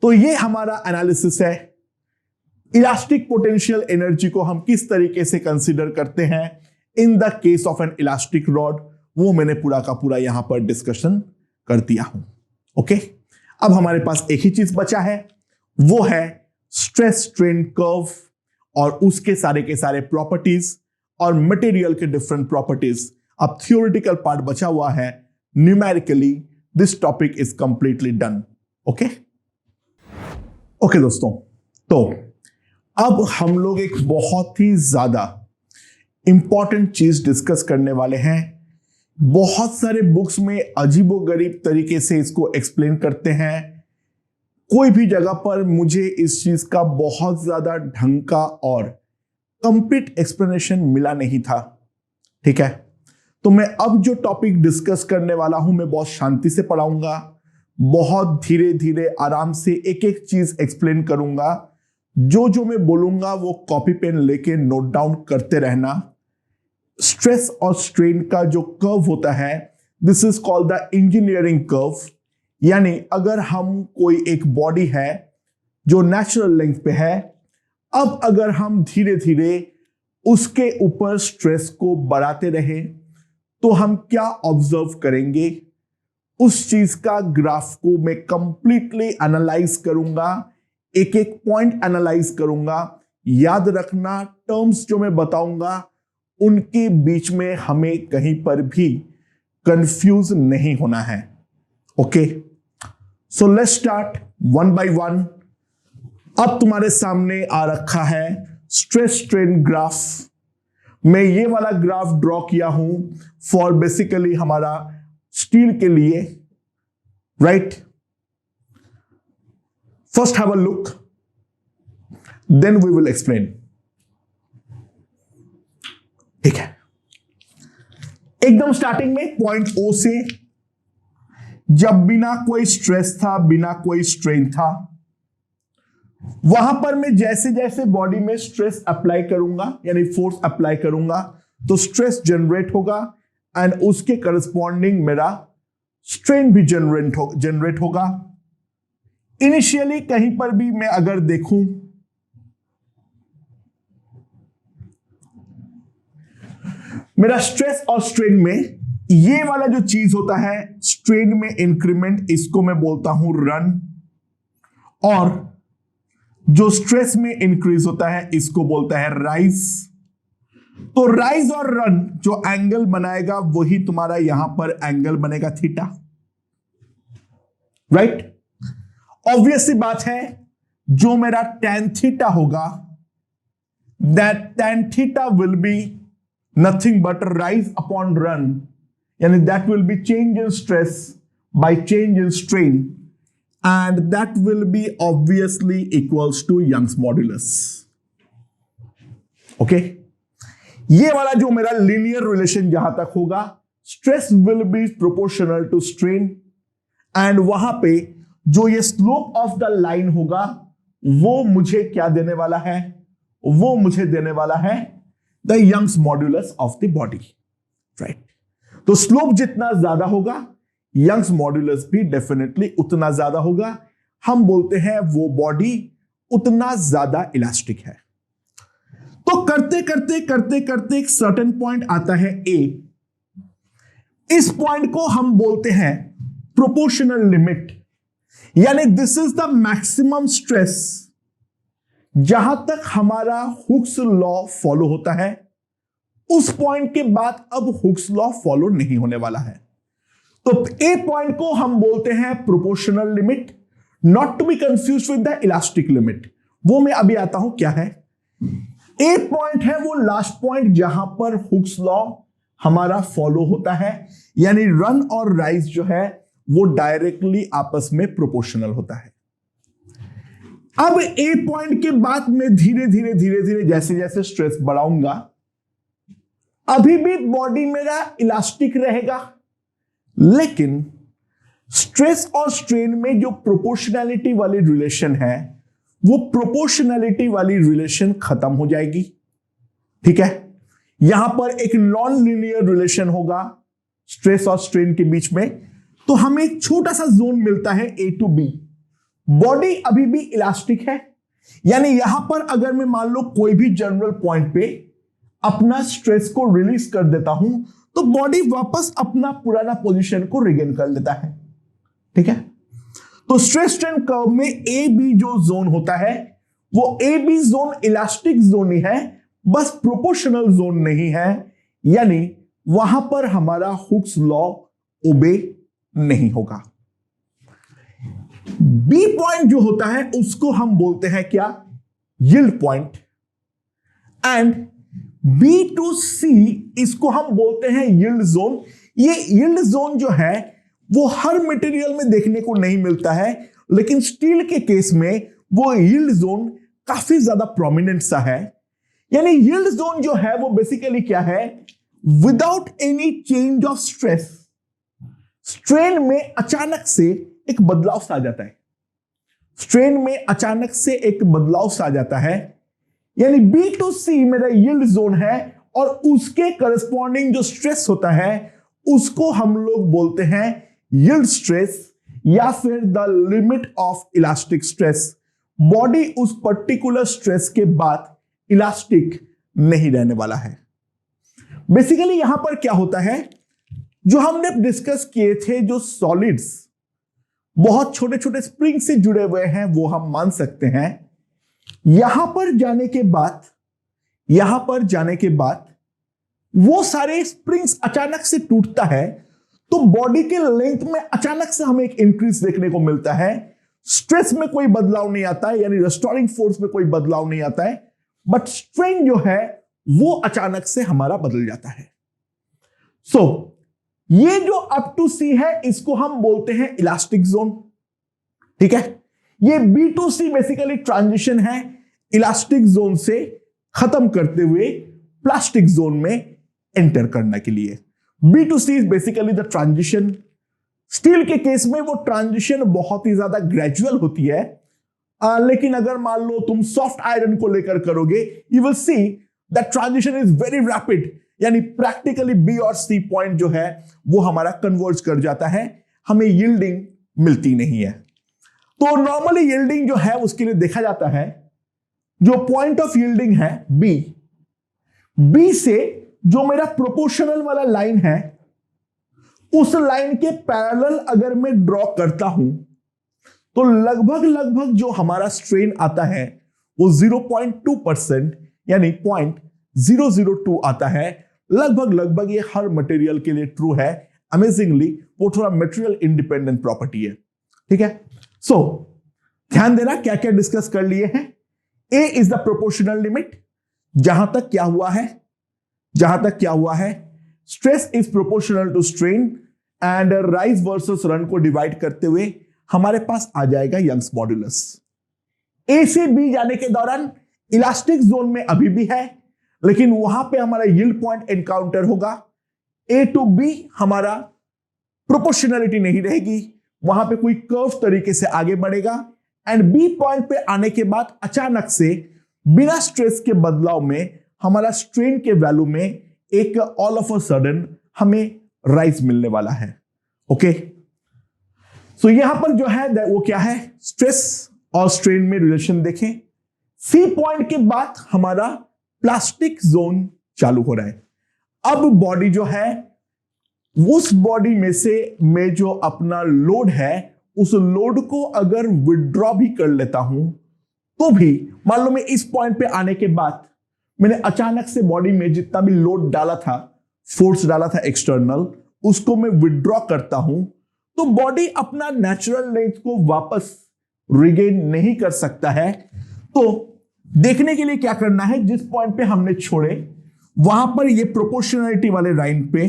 Speaker 1: तो ये हमारा एनालिसिस है। इलास्टिक पोटेंशियल एनर्जी को हम किस तरीके से कंसीडर करते हैं इन the case of N elastic rod, वो मैंने पूरा का पूरा यहां पर डिस्कशन कर दिया हूं। ओके, अब हमारे पास एक ही चीज बचा है, वो है स्ट्रेस स्ट्रेन कर्व और उसके सारे के सारे प्रॉपर्टीज और मटेरियल के डिफरेंट प्रॉपर्टीज। अब थियोरेटिकल पार्ट बचा हुआ है, numerically this topic is completely done. Okay okay दोस्तों, तो अब हम लोग एक बहुत ही ज्यादा इंपॉर्टेंट चीज डिस्कस करने वाले हैं। बहुत सारे बुक्स में अजीबोगरीब तरीके से इसको एक्सप्लेन करते हैं, कोई भी जगह पर मुझे इस चीज का बहुत ज्यादा ढंग का और कंप्लीट एक्सप्लेनेशन मिला नहीं था। ठीक है, तो मैं अब जो टॉपिक डिस्कस करने वाला हूं, मैं बहुत शांति से पढ़ाऊंगा, बहुत धीरे धीरे आराम से एक एक चीज एक्सप्लेन करूंगा। जो मैं बोलूंगा वो कॉपी पेन लेके नोट डाउन करते रहना। स्ट्रेस और स्ट्रेन का जो कर्व होता है, this is called the engineering curve. यानी अगर हम कोई एक बॉडी है जो नेचुरल लेंथ पे है, अब अगर हम धीरे धीरे उसके ऊपर स्ट्रेस को बढ़ाते रहे तो हम क्या ऑब्जर्व करेंगे, उस चीज का ग्राफ को मैं कंप्लीटली एनालाइज करूंगा, एक एक पॉइंट एनालाइज करूंगा। याद रखना, टर्म्स जो मैं बताऊंगा उनके बीच में हमें कहीं पर भी कंफ्यूज नहीं होना है। Okay, so let's start one by one. अब तुम्हारे सामने आ रखा है स्ट्रेस स्ट्रेन ग्राफ। मैं ये वाला ग्राफ ड्रॉ किया हूं फॉर बेसिकली हमारा स्टील के लिए, right. First have a look, then we will explain. ठीक है, एकदम स्टार्टिंग में पॉइंट ओ से, जब बिना कोई स्ट्रेस था, बिना कोई स्ट्रेन था, वहां पर मैं जैसे जैसे बॉडी में स्ट्रेस अप्लाई करूंगा, यानी फोर्स अप्लाई करूंगा, तो स्ट्रेस जनरेट होगा एंड उसके करस्पॉन्डिंग मेरा स्ट्रेन भी जनरेट होगा। इनिशियली कहीं पर भी मैं अगर देखूं, मेरा स्ट्रेस और स्ट्रेन में ये वाला जो चीज होता है, स्ट्रेन में इंक्रीमेंट, इसको मैं बोलता हूं रन, और जो स्ट्रेस में इंक्रीज होता है इसको बोलता है राइज। तो राइज और रन जो एंगल बनाएगा वही तुम्हारा यहां पर एंगल बनेगा थीटा, राइट। ऑब्वियस सी बात है, जो मेरा tan थीटा होगा that tan theta will be nothing but rise upon run, यानी that will be change in stress by change in strain, and that will be obviously equals to Young's modulus. Okay, ये वाला जो मेरा linear relation जहां तक होगा, stress will be proportional to strain, and वहां पे जो ये स्लोप ऑफ द लाइन होगा वो मुझे क्या देने वाला है, वो मुझे देने वाला है the Young's modulus of the body, right. तो स्लोप जितना ज्यादा होगा यंग्स मॉड्यूलस भी डेफिनेटली उतना ज्यादा होगा। हम बोलते हैं वो बॉडी उतना ज्यादा इलास्टिक है। तो करते करते करते करते एक सर्टेन पॉइंट आता है ए, इस पॉइंट को हम बोलते हैं प्रोपोर्शनल लिमिट, यानी this is the maximum stress जहां तक हमारा हुक्स लॉ फॉलो होता है। उस पॉइंट के बाद अब हुक्स लॉ फॉलो नहीं होने वाला है। तो ए पॉइंट को हम बोलते हैं proportional limit, not to be confuse with the elastic limit, वो मैं अभी आता हूं क्या है। ए पॉइंट है वो लास्ट पॉइंट जहां पर हुक्स लॉ हमारा फॉलो होता है, यानी रन और राइज जो है वो डायरेक्टली आपस में प्रोपोर्शनल होता है। अब ए पॉइंट के बाद में धीरे धीरे धीरे धीरे जैसे जैसे स्ट्रेस बढ़ाऊंगा, अभी भी बॉडी मेरा इलास्टिक रहेगा, लेकिन स्ट्रेस और स्ट्रेन में जो प्रोपोर्शनैलिटी वाली रिलेशन है वो प्रोपोर्शनैलिटी वाली रिलेशन खत्म हो जाएगी। ठीक है, यहां पर एक नॉन लीनियर रिलेशन होगा स्ट्रेस और स्ट्रेन के बीच में, तो हमें एक छोटा सा जोन मिलता है ए टू बी। बॉडी अभी भी इलास्टिक है, यानी यहां पर अगर मैं मान लो कोई भी जनरल पॉइंट पे अपना स्ट्रेस को रिलीज कर देता हूं तो बॉडी वापस अपना पुराना पोजीशन को रिगेन कर लेता है। ठीक है, तो स्ट्रेस स्ट्रेन कर्व में ए बी जो जोन होता है वो A B zone elastic zone ही है, बस प्रोपोर्शनल जोन नहीं है, यानी वहां पर हमारा हुक्स लॉ ओबे नहीं होगा। बी पॉइंट जो होता है उसको हम बोलते हैं क्या, yield point, and B to C इसको हम बोलते हैं यील्ड जोन। ये यील्ड जोन जो है वो हर मटेरियल में देखने को नहीं मिलता है, लेकिन स्टील के केस में वो यील्ड जोन काफी ज्यादा प्रोमिनेंट सा है। यानी यील्ड जोन जो है वो बेसिकली क्या है, without any change of stress, strain में अचानक से एक बदलाव सा आ जाता है, स्ट्रेन में अचानक से एक बदलाव सा आ जाता है, यानी बी टू सी मेरा यील्ड जोन है और उसके करस्पॉन्डिंग जो स्ट्रेस होता है उसको हम लोग बोलते हैं यील्ड स्ट्रेस या फिर the limit of elastic stress. Body उस पर्टिकुलर स्ट्रेस के बाद इलास्टिक नहीं रहने वाला है। बेसिकली यहां पर क्या होता है, जो हमने डिस्कस किए थे, जो सॉलिड्स बहुत छोटे छोटे स्प्रिंग से जुड़े हुए हैं वो हम मान सकते हैं, यहां पर जाने के बाद वो सारे स्प्रिंग्स अचानक से टूटता है, तो बॉडी के लेंथ में अचानक से हमें एक इंक्रीज देखने को मिलता है। स्ट्रेस में कोई बदलाव नहीं आता है, यानी रेस्टोरिंग फोर्स में कोई बदलाव नहीं आता है, बट स्ट्रेन जो है वो अचानक से हमारा बदल जाता है। सो ये जो अप टू सी है इसको हम बोलते हैं इलास्टिक जोन। ठीक है, ये B to C basically transition है इलास्टिक जोन से खत्म करते हुए प्लास्टिक जोन में एंटर करने के लिए। B to C is basically the transition. Steel के केस में वो ट्रांजिशन बहुत ही ज्यादा ग्रेजुअल होती है, लेकिन अगर मान लो तुम सॉफ्ट आयरन को लेकर करोगे, you will see that transition is very rapid, यानी प्रैक्टिकली बी और सी पॉइंट जो है वो हमारा कन्वर्ज कर जाता है, हमें यील्डिंग मिलती नहीं है। तो नॉर्मली यील्डिंग जो है उसके लिए देखा जाता है, जो पॉइंट ऑफ यील्डिंग है बी से जो मेरा प्रोपोर्शनल वाला लाइन है उस लाइन के पैरेलल अगर मैं ड्रॉ करता हूं तो लगभग जो हमारा स्ट्रेन आता है वो 0.2% यानी 0.002 आता है। लगभग ये हर मटेरियल के लिए ट्रू है। अमेजिंगली वो थोड़ा मटेरियल इंडिपेंडेंट प्रॉपर्टी है। ठीक है, सो ध्यान देना क्या क्या डिस्कस कर लिए हैं। A is the proportional limit, जहां तक क्या हुआ है stress is proportional to strain and rise versus run को डिवाइड करते हुए हमारे पास आ जाएगा यंग्स मॉड्यूलस। ए से बी जाने के दौरान इलास्टिक जोन में अभी भी है, लेकिन वहां पे हमारा यील्ड पॉइंट एनकाउंटर होगा। ए टू बी हमारा प्रोपोर्शनलिटी नहीं रहेगी, वहां पे कोई कर्व तरीके से आगे बढ़ेगा एंड बी पॉइंट पे आने के बाद अचानक से बिना स्ट्रेस के बदलाव में हमारा स्ट्रेन के वैल्यू में एक ऑल ऑफ अ सडन हमें राइज मिलने वाला है। ओके, सो यहां पर जो है वो क्या है, स्ट्रेस और स्ट्रेन में रिलेशन देखें। सी पॉइंट के बाद हमारा प्लास्टिक जोन चालू हो रहा है। अब बॉडी जो है उस बॉडी में जो अपना लोड है उस लोड को अगर विड्रॉ भी कर लेता हूं तो भी मान लो मैं इस पॉइंट पे आने के बाद मैंने अचानक से बॉडी में जितना भी लोड डाला था, फोर्स डाला था एक्सटर्नल, उसको मैं विड्रॉ करता हूं तो बॉडी अपना नेचुरल लेंथ को वापस रिगेन नहीं कर सकता है। तो देखने के लिए क्या करना है, जिस पॉइंट पे हमने छोड़े वहां पर ये प्रोपोर्शनलिटी वाले लाइन पे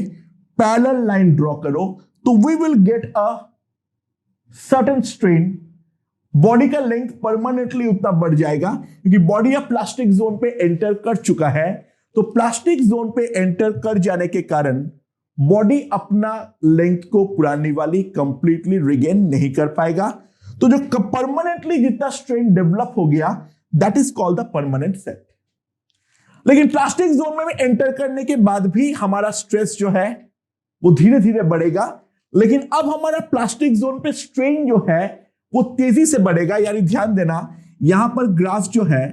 Speaker 1: पैरेलल लाइन ड्रॉ करो तो we will get a certain strain. Body का लेंथ परमानेंटली उतना बढ़ जाएगा क्योंकि बॉडी अब प्लास्टिक जोन पे एंटर कर चुका है। तो प्लास्टिक जोन पे एंटर कर जाने के कारण बॉडी अपना लेंथ को पुरानी वाली कंप्लीटली रिगेन नहीं कर पाएगा। तो जो परमानेंटली जितना स्ट्रेन डेवलप हो गया that is called the permanent set. लेकिन प्लास्टिक जोन में एंटर करने के बाद भी हमारा स्ट्रेस जो है वो धीरे धीरे बढ़ेगा, लेकिन अब हमारा प्लास्टिक जोन पे स्ट्रेन जो है वो तेजी से बढ़ेगा। यानी ध्यान देना, यहां पर ग्राफ जो है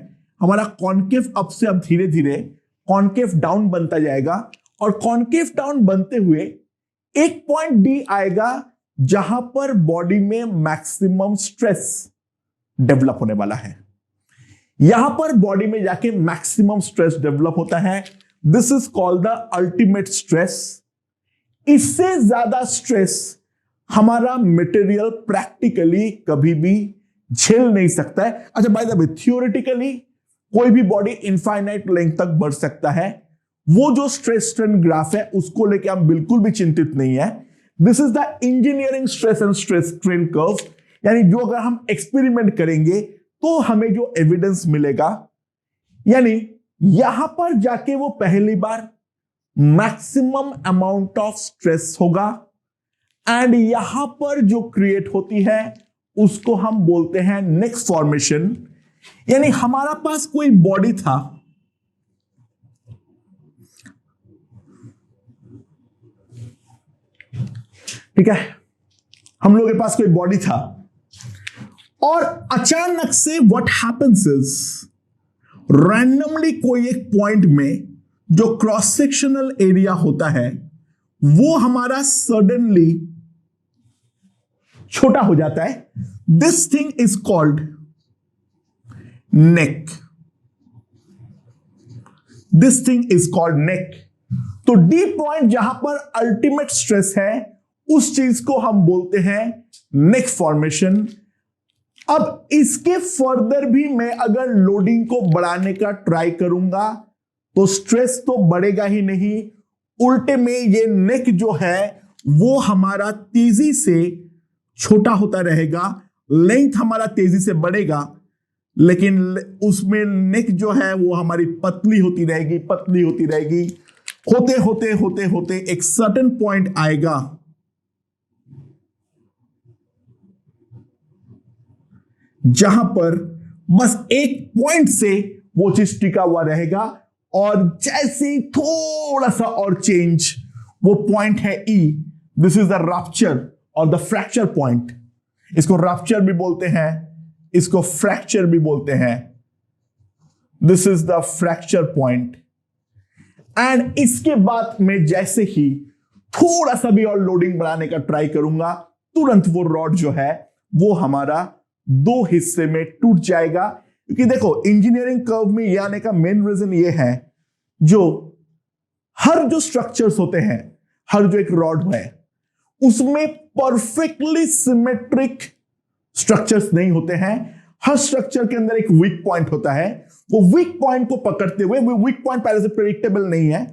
Speaker 1: हमारा कॉन्केव अप से अब धीरे धीरे कॉन्केव डाउन बनता जाएगा और कॉन्केव डाउन बनते हुए एक पॉइंट डी आएगा जहां पर बॉडी में मैक्सिमम स्ट्रेस डेवलप होने वाला है। यहां पर बॉडी में जाके मैक्सिमम स्ट्रेस डेवलप होता है। This is called the ultimate stress. इससे ज्यादा स्ट्रेस हमारा मटेरियल प्रैक्टिकली कभी भी झेल नहीं सकता है। अच्छा, बाय द वे थियोरेटिकली कोई भी बॉडी इनफाइनाइट लेंथ तक बढ़ सकता है। वो जो स्ट्रेस स्ट्रेन ग्राफ है उसको लेके हम बिल्कुल भी चिंतित नहीं है। This is the engineering stress and stress strain curve. यानी जो अगर हम एक्सपेरिमेंट करेंगे तो हमें जो एविडेंस मिलेगा, यानी यहां पर जाके वो पहली बार मैक्सिमम अमाउंट ऑफ स्ट्रेस होगा एंड यहां पर जो क्रिएट होती है उसको हम बोलते हैं नेक फॉर्मेशन। यानी हमारा पास कोई बॉडी था, ठीक है, हम लोगों के पास कोई बॉडी था और अचानक से व्हाट हैपेंस इज रैंडमली कोई एक पॉइंट में जो क्रॉस सेक्शनल एरिया होता है वो हमारा सडनली छोटा हो जाता है। This thing is called neck. This thing is called neck. तो डी पॉइंट जहां पर अल्टीमेट स्ट्रेस है उस चीज को हम बोलते हैं नेक फॉर्मेशन। अब इसके फर्दर भी मैं अगर लोडिंग को बढ़ाने का ट्राई करूंगा तो स्ट्रेस तो बढ़ेगा ही नहीं, उल्टे में ये नेक जो है वो हमारा तेजी से छोटा होता रहेगा, लेंथ हमारा तेजी से बढ़ेगा, लेकिन उसमें नेक जो है वो हमारी पतली होती रहेगी, पतली होती रहेगी। होते होते होते होते एक सर्टेन पॉइंट आएगा जहां पर बस एक पॉइंट से वो चीज टिका हुआ रहेगा और जैसे थोड़ा सा और चेंज, वो पॉइंट है ई। दिस इज द रप्चर और द फ्रैक्चर पॉइंट। इसको रप्चर भी बोलते हैं, इसको फ्रैक्चर भी बोलते हैं। This is the fracture point. And इसके बाद मैं जैसे ही थोड़ा सा भी और लोडिंग बढ़ाने का ट्राई करूंगा तुरंत वो रॉड जो है वो हमारा दो हिस्से में टूट जाएगा। क्योंकि देखो इंजीनियरिंग कर्व में ये आने का मेन रीजन ये है, जो हर जो स्ट्रक्चर्स होते हैं, हर जो एक रॉड है उसमें परफेक्टली सिमेट्रिक स्ट्रक्चर्स नहीं होते हैं। हर स्ट्रक्चर के अंदर एक वीक पॉइंट होता है। वो वीक पॉइंट को पकड़ते हुए, वो वीक पॉइंट पहले से प्रेडिक्टेबल नहीं है।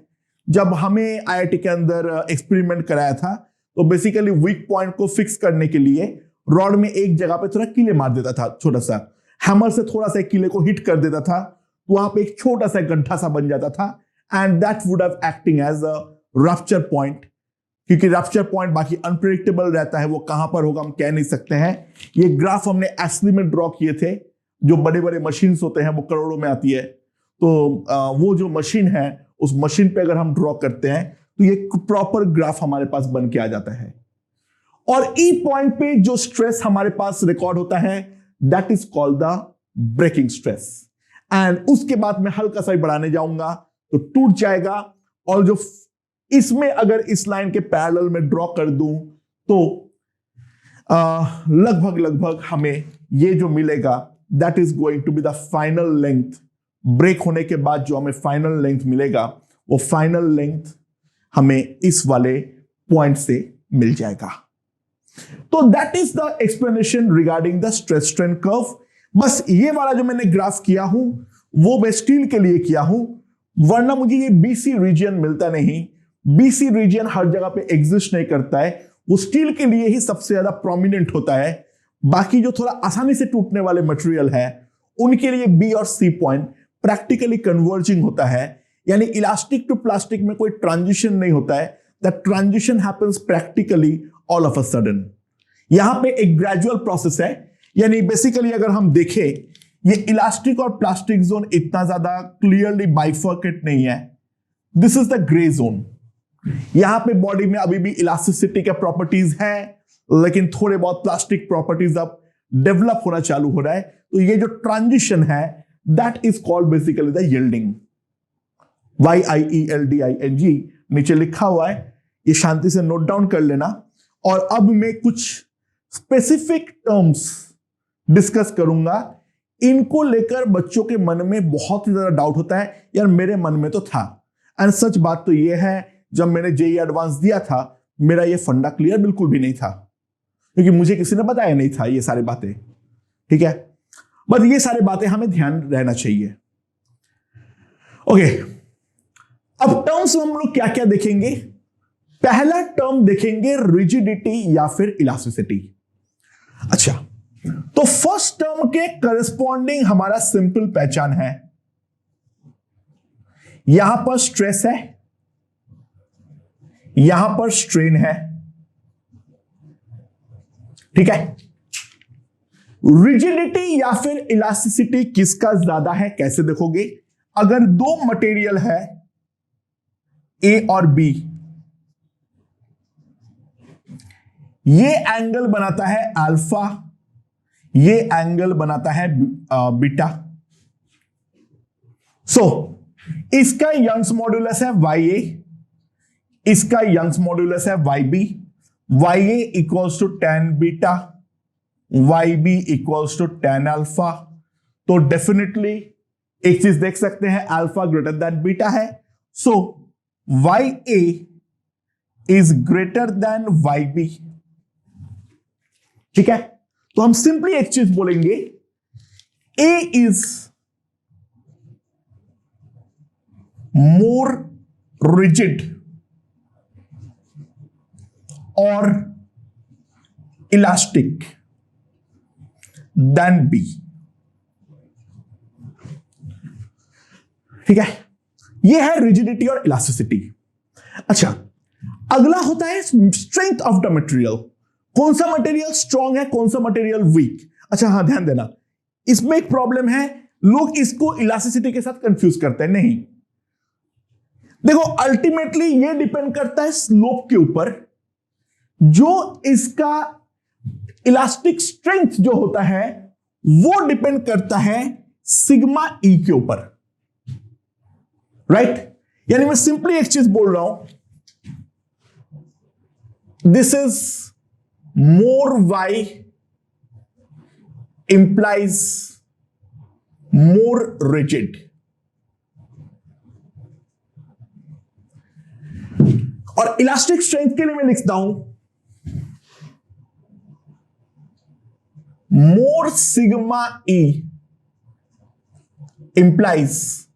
Speaker 1: जब हमें आईआईटी के अंदर एक्सपेरिमेंट कराया था तो बेसिकली वीक पॉइंट को फिक्स करने के लिए रॉड में एक जगह पे थोड़ा कीले मार देता था, छोटा सा हैमर से थोड़ा सा कीले को हिट कर देता था, तो वहां पे एक छोटा सा गड्ढा सा बन जाता था and that would have acting as a rupture point. क्योंकि रप्चर पॉइंट बाकी अनप्रेडिक्टेबल रहता है, वो कहां पर होगा हम कह नहीं सकते हैं। ये ग्राफ हमने असली में ड्रॉ किए थे, जो बड़े बड़े मशीन्स होते हैं वो करोड़ों में आती है, तो वो जो मशीन है उस मशीन पे अगर हम ड्रॉ करते हैं तो ये प्रॉपर ग्राफ हमारे पास बन के आ जाता है। और ई पॉइंट पे जो स्ट्रेस हमारे पास रिकॉर्ड होता है that is called the breaking stress. And उसके बाद मैं हल्का सा ही बढ़ाने जाऊंगा तो टूट जाएगा। और जो इसमें अगर इस लाइन के पैरेलल में ड्रॉ कर दूं तो लगभग हमें ये जो मिलेगा that is going to be the final length. Break होने के बाद जो हमें फाइनल लेंथ मिलेगा वो फाइनल लेंथ हमें इस वाले पॉइंट से मिल जाएगा। तो that is the explanation regarding the stress strain curve. बस ये वाला जो मैंने ग्राफ किया हूं वो मैं स्टील के लिए किया हूं, वरना मुझे ये बीसी रीजन मिलता नहीं। बीसी रीजन हर जगह पे एग्जिस्ट नहीं करता है, वो स्टील के लिए ही सबसे ज्यादा प्रोमिनेंट होता है। बाकी जो थोड़ा आसानी से टूटने वाले मटेरियल है उनके लिए बी और सी पॉइंट प्रैक्टिकली कन्वर्जिंग होता है, यानी इलास्टिक टू प्लास्टिक में कोई ट्रांजिशन नहीं होता है। The transition happens practically all of a sudden. यहां पे एक ग्रेजुअल प्रोसेस है, यानी बेसिकली अगर हम देखें ये इलास्टिक और प्लास्टिक जोन इतना ज्यादा क्लियरली बाइफर्केट नहीं है। This is the grey zone. यहां पे बॉडी में अभी भी इलास्टिसिटी के प्रॉपर्टीज है, लेकिन थोड़े बहुत प्लास्टिक प्रॉपर्टीज अब डेवलप होना चालू हो रहा है। तो ये जो ट्रांजिशन है that is called basically the yielding. YIELDING नीचे लिखा हुआ है, ये शांति से नोट डाउन कर लेना। और अब मैं कुछ स्पेसिफिक टर्म्स डिस्कस करूंगा, इनको लेकर बच्चों के मन में बहुत ही ज्यादा डाउट होता है, यार मेरे मन में तो था। एंड सच बात तो यह है, जब मैंने जेईई एडवांस दिया था मेरा ये फंडा क्लियर बिल्कुल भी नहीं था, क्योंकि मुझे किसी ने बताया नहीं था ये सारी बातें। ठीक है, बस ये सारी बातें हमें ध्यान रहना चाहिए। ओके, अब टर्म्स में हम लोग क्या क्या देखेंगे। पहला टर्म देखेंगे रिजिडिटी या फिर इलास्टिसिटी। अच्छा, तो फर्स्ट टर्म के करस्पॉन्डिंग हमारा सिंपल पहचान है, यहां पर स्ट्रेस है, यहां पर स्ट्रेन है। ठीक है, रिजिडिटी या फिर इलास्टिसिटी किसका ज्यादा है कैसे देखोगे। अगर दो मटेरियल है ए और बी, ये एंगल बनाता है अल्फा, ये एंगल बनाता है बीटा। सो इसका यंग्स मॉड्यूलस है YA, इसका यंग्स मॉड्यूलस है YB। YA equals to tan beta, YB equals to tan alpha. तो डेफिनेटली एक चीज देख सकते हैं, अल्फा ग्रेटर देन बीटा है, सो YA is greater than YB। ठीक है, तो हम सिंपली एक चीज बोलेंगे, A इज मोर रिजिड और इलास्टिक देन B। ठीक है, यह है रिजिडिटी और इलास्टिसिटी। अच्छा, अगला होता है स्ट्रेंथ ऑफ द मटेरियल। कौन सा मटेरियल स्ट्रॉन्ग है, कौन सा मटेरियल वीक। अच्छा हाँ, ध्यान देना, इसमें एक प्रॉब्लम है, लोग इसको इलास्टिसिटी के साथ कंफ्यूज करते हैं। नहीं, देखो अल्टीमेटली ये डिपेंड करता है स्लोप के ऊपर। जो इसका इलास्टिक स्ट्रेंथ जो होता है वो डिपेंड करता है सिग्मा ई के ऊपर, राइट। यानी मैं सिंपली एक चीज बोल रहा हूं, this is more Y implies more rigid। और इलास्टिक स्ट्रेंथ के लिए मैं लिखता हूं more sigma E implies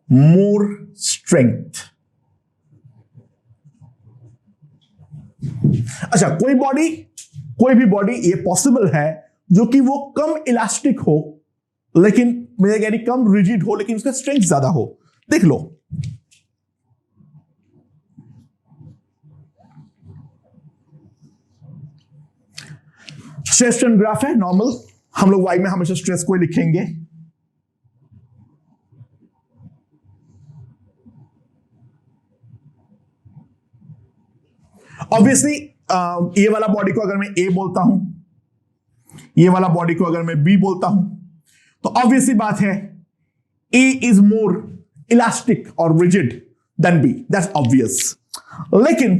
Speaker 1: more strength. अच्छा, कोई भी बॉडी ये पॉसिबल है जो कि वो कम इलास्टिक हो, लेकिन मेरे यानी कम रिजिड हो, लेकिन उसका स्ट्रेंथ ज्यादा हो. देख लो, स्ट्रेस स्ट्रेन ग्राफ है नॉर्मल. हम लोग वाई में हमेशा स्ट्रेस को ही लिखेंगे. ऑब्वियसली ये वाला बॉडी को अगर मैं ए बोलता हूं, ये वाला बॉडी को अगर मैं बी बोलता हूं, तो ऑब्वियसली बात है ए इज मोर इलास्टिक और rigid than B. That's obvious. लेकिन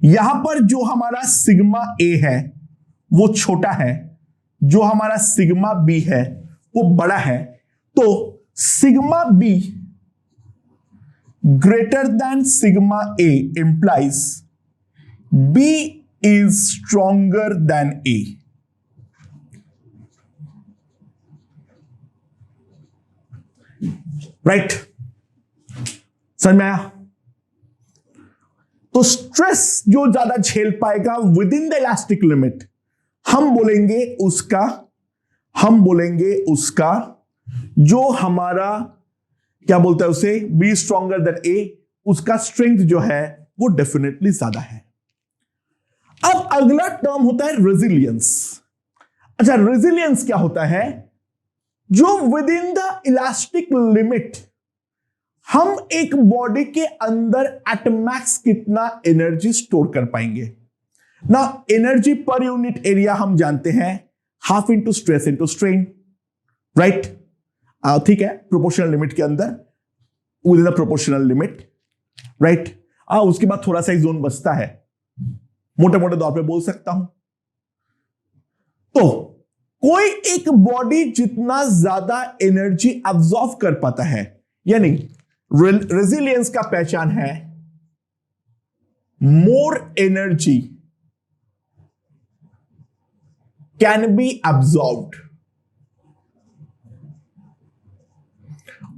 Speaker 1: यहां पर जो हमारा सिग्मा ए है वो छोटा है, जो हमारा सिग्मा बी है वो बड़ा है. तो sigma B greater than sigma A implies B is stronger than A. Right? समझ में आया? तो स्ट्रेस जो ज्यादा झेल पाएगा with in the elastic limit, हम बोलेंगे उसका जो हमारा क्या बोलता है उसे, बी स्ट्रॉन्गर देन ए, उसका स्ट्रेंथ जो है वो डेफिनेटली ज्यादा है. अब अगला टर्म होता है रेजिलियंस. अच्छा, रेजिलियंस क्या होता है? जो with in the elastic limit हम एक बॉडी के अंदर एट मैक्स कितना एनर्जी स्टोर कर पाएंगे. ना एनर्जी पर यूनिट एरिया हम जानते हैं, half into stress into strain. Right? ठीक है, प्रोपोर्शनल लिमिट के अंदर, with in the proportional limit. Right? उसके बाद थोड़ा सा एक जोन बचता है, मोटे मोटे तौर पे बोल सकता हूं. तो कोई एक बॉडी जितना ज्यादा एनर्जी अब्सॉर्ब कर पाता है, यानी रेजिलियंस का पहचान है मोर एनर्जी कैन बी अब्सॉर्ब्ड.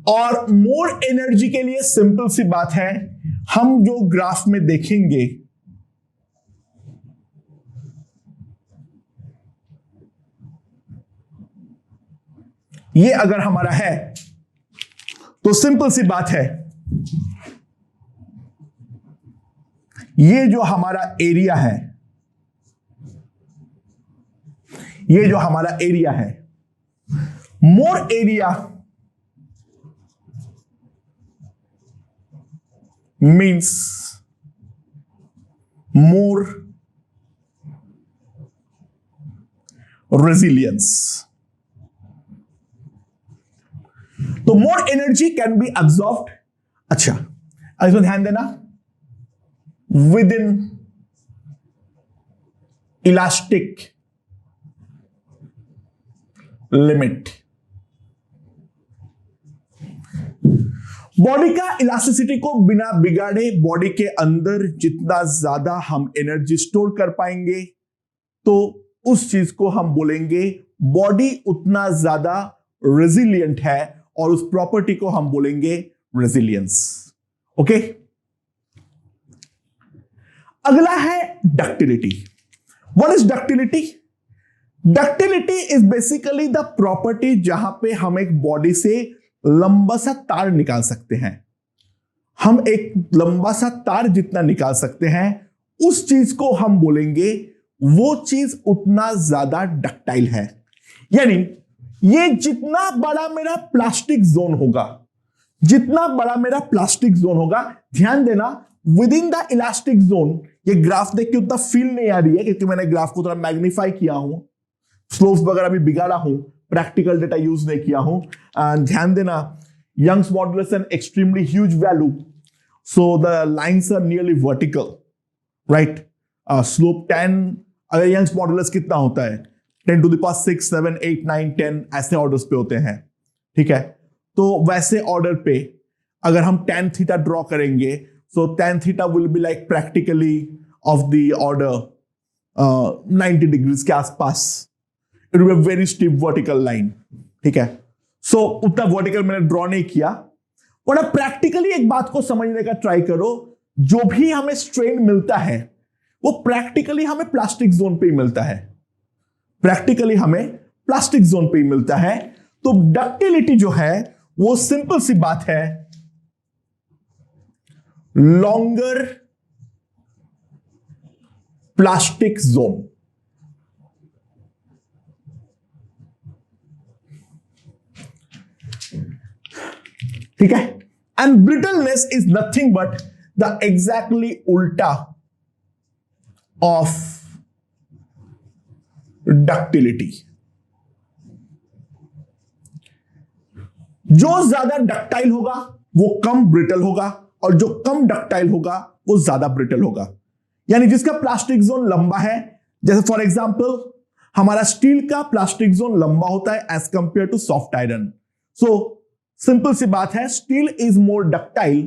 Speaker 1: और मोर एनर्जी के लिए सिंपल सी बात है, हम जो ग्राफ में देखेंगे ये अगर हमारा है तो सिंपल सी बात है, ये जो हमारा एरिया है, ये जो हमारा एरिया है, more area means more resilience. तो more energy can be absorbed. अच्छा, इसमें ध्यान देना, within elastic limit. बॉडी का इलास्टिसिटी को बिना बिगाड़े बॉडी के अंदर जितना ज्यादा हम एनर्जी स्टोर कर पाएंगे, तो उस चीज को हम बोलेंगे बॉडी उतना ज्यादा रेजिलियंट है, और उस प्रॉपर्टी को हम बोलेंगे रेजिलियंस. ओके? अगला है ductility. What is ductility? Ductility is basically the property जहां पे हम एक बॉडी से लंबा सा तार निकाल सकते हैं. हम एक लंबा सा तार जितना निकाल सकते हैं, उस चीज को हम बोलेंगे वो चीज उतना ज्यादा डक्टाइल है. यानी ये जितना बड़ा मेरा प्लास्टिक जोन होगा, जितना बड़ा मेरा प्लास्टिक जोन होगा, ध्यान देना with in the elastic zone, ये ग्राफ देख के उतना फील नहीं आ रही है क्योंकि मैंने ग्राफ को थोड़ा मैग्नीफाई किया हूं, स्लोप्स वगैरह भी बिगाड़ा हूं, प्रैक्टिकल डेटा यूज नहीं किया हूं. ध्यान देना, Young's modulus an extremely huge value, so the lines are nearly vertical. Right? Slope 10, अगर यंग्स मॉडुलस कितना होता है, 10 to the power 6, 7, 8, 9, 10 ऐसे ऑर्डर्स पे होते हैं. ठीक है? तो वैसे ऑर्डर पे अगर हम tan थीटा ड्रॉ करेंगे, so tan theta will be like practically of the order 90 degrees के आसपास. It will be very steep vertical line. ठीक है, सो उतना वर्टिकल मैंने ड्रॉ नहीं किया. और अब प्रैक्टिकली एक बात को समझने का ट्राई करो, जो भी हमें स्ट्रेन मिलता है वो प्रैक्टिकली हमें प्लास्टिक जोन पे ही मिलता है. प्रैक्टिकली हमें प्लास्टिक जोन पे ही मिलता है. तो डक्टिलिटी जो है वो सिंपल सी बात है, लॉन्गर प्लास्टिक जोन. ठीक है, and brittleness is nothing but the exactly उल्टा ऑफ डक्टिलिटी. जो ज्यादा डक्टाइल होगा वो कम ब्रिटल होगा, और जो कम डक्टाइल होगा वो ज्यादा ब्रिटल होगा. यानी जिसका प्लास्टिक जोन लंबा है, जैसे फॉर एग्जांपल हमारा स्टील का प्लास्टिक जोन लंबा होता है as compare to soft iron. So simple सी बात है, steel is more ductile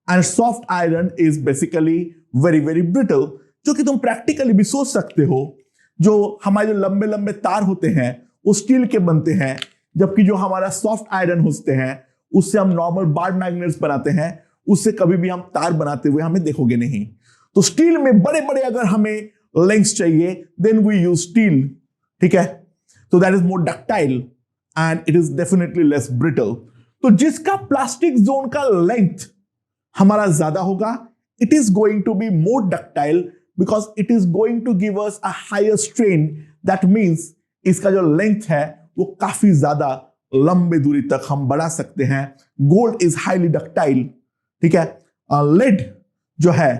Speaker 1: and soft iron is basically very very brittle. जो कि तुम प्रैक्टिकली भी सोच सकते हो, जो हमारे जो लंबे लंबे तार होते हैं वो स्टील के बनते हैं, जबकि जो हमारा सॉफ्ट आयरन होते हैं उससे हम नॉर्मल बार मैग्नेट्स बनाते हैं, उससे कभी भी हम तार बनाते हुए हमें देखोगे नहीं. तो स्टील में बड़े बड़े अगर हमें लेंथ्स चाहिए देन वी यूज स्टील. ठीक है, तो that is more ductile and it is definitely less brittle. तो जिसका प्लास्टिक जोन का लेंथ हमारा ज्यादा होगा, it is going to be more ductile because it is going to give us a higher strain. That means इसका जो length है वो काफी ज्यादा लंबे दूरी तक हम बढ़ा सकते हैं. Gold is highly ductile. ठीक है, लेड जो है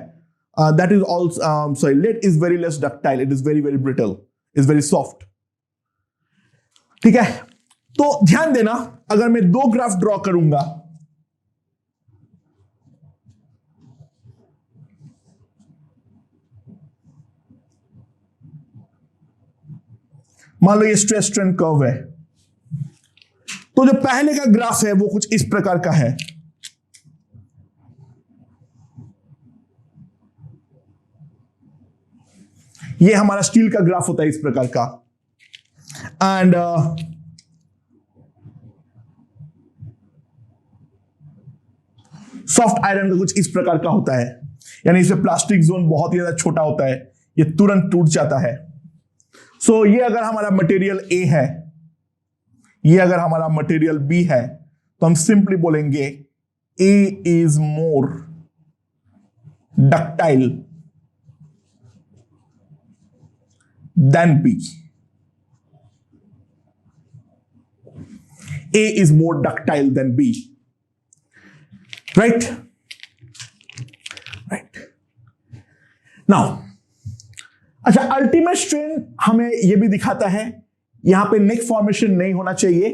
Speaker 1: that is also sorry lead is very less ductile. It is very very brittle, is very soft. ठीक है, तो ध्यान देना, अगर मैं दो ग्राफ ड्रॉ करूंगा, मान लो ये स्ट्रेस स्ट्रेन कर्व है, तो जो पहले का ग्राफ है वो कुछ इस प्रकार का है. ये हमारा स्टील का ग्राफ होता है इस प्रकार का, एंड सॉफ्ट आयरन का कुछ इस प्रकार का होता है. यानी इसमें प्लास्टिक जोन बहुत ही ज्यादा छोटा होता है, ये तुरंत टूट जाता है. सो ये अगर हमारा मटेरियल ए है, ये अगर हमारा मटेरियल बी है, तो हम सिंपली बोलेंगे A is more ductile than B. A is more ductile than B. Right right. Now अच्छा, अल्टीमेट स्ट्रेन हमें यह भी दिखाता है, यहां पे नेक फॉर्मेशन नहीं होना चाहिए.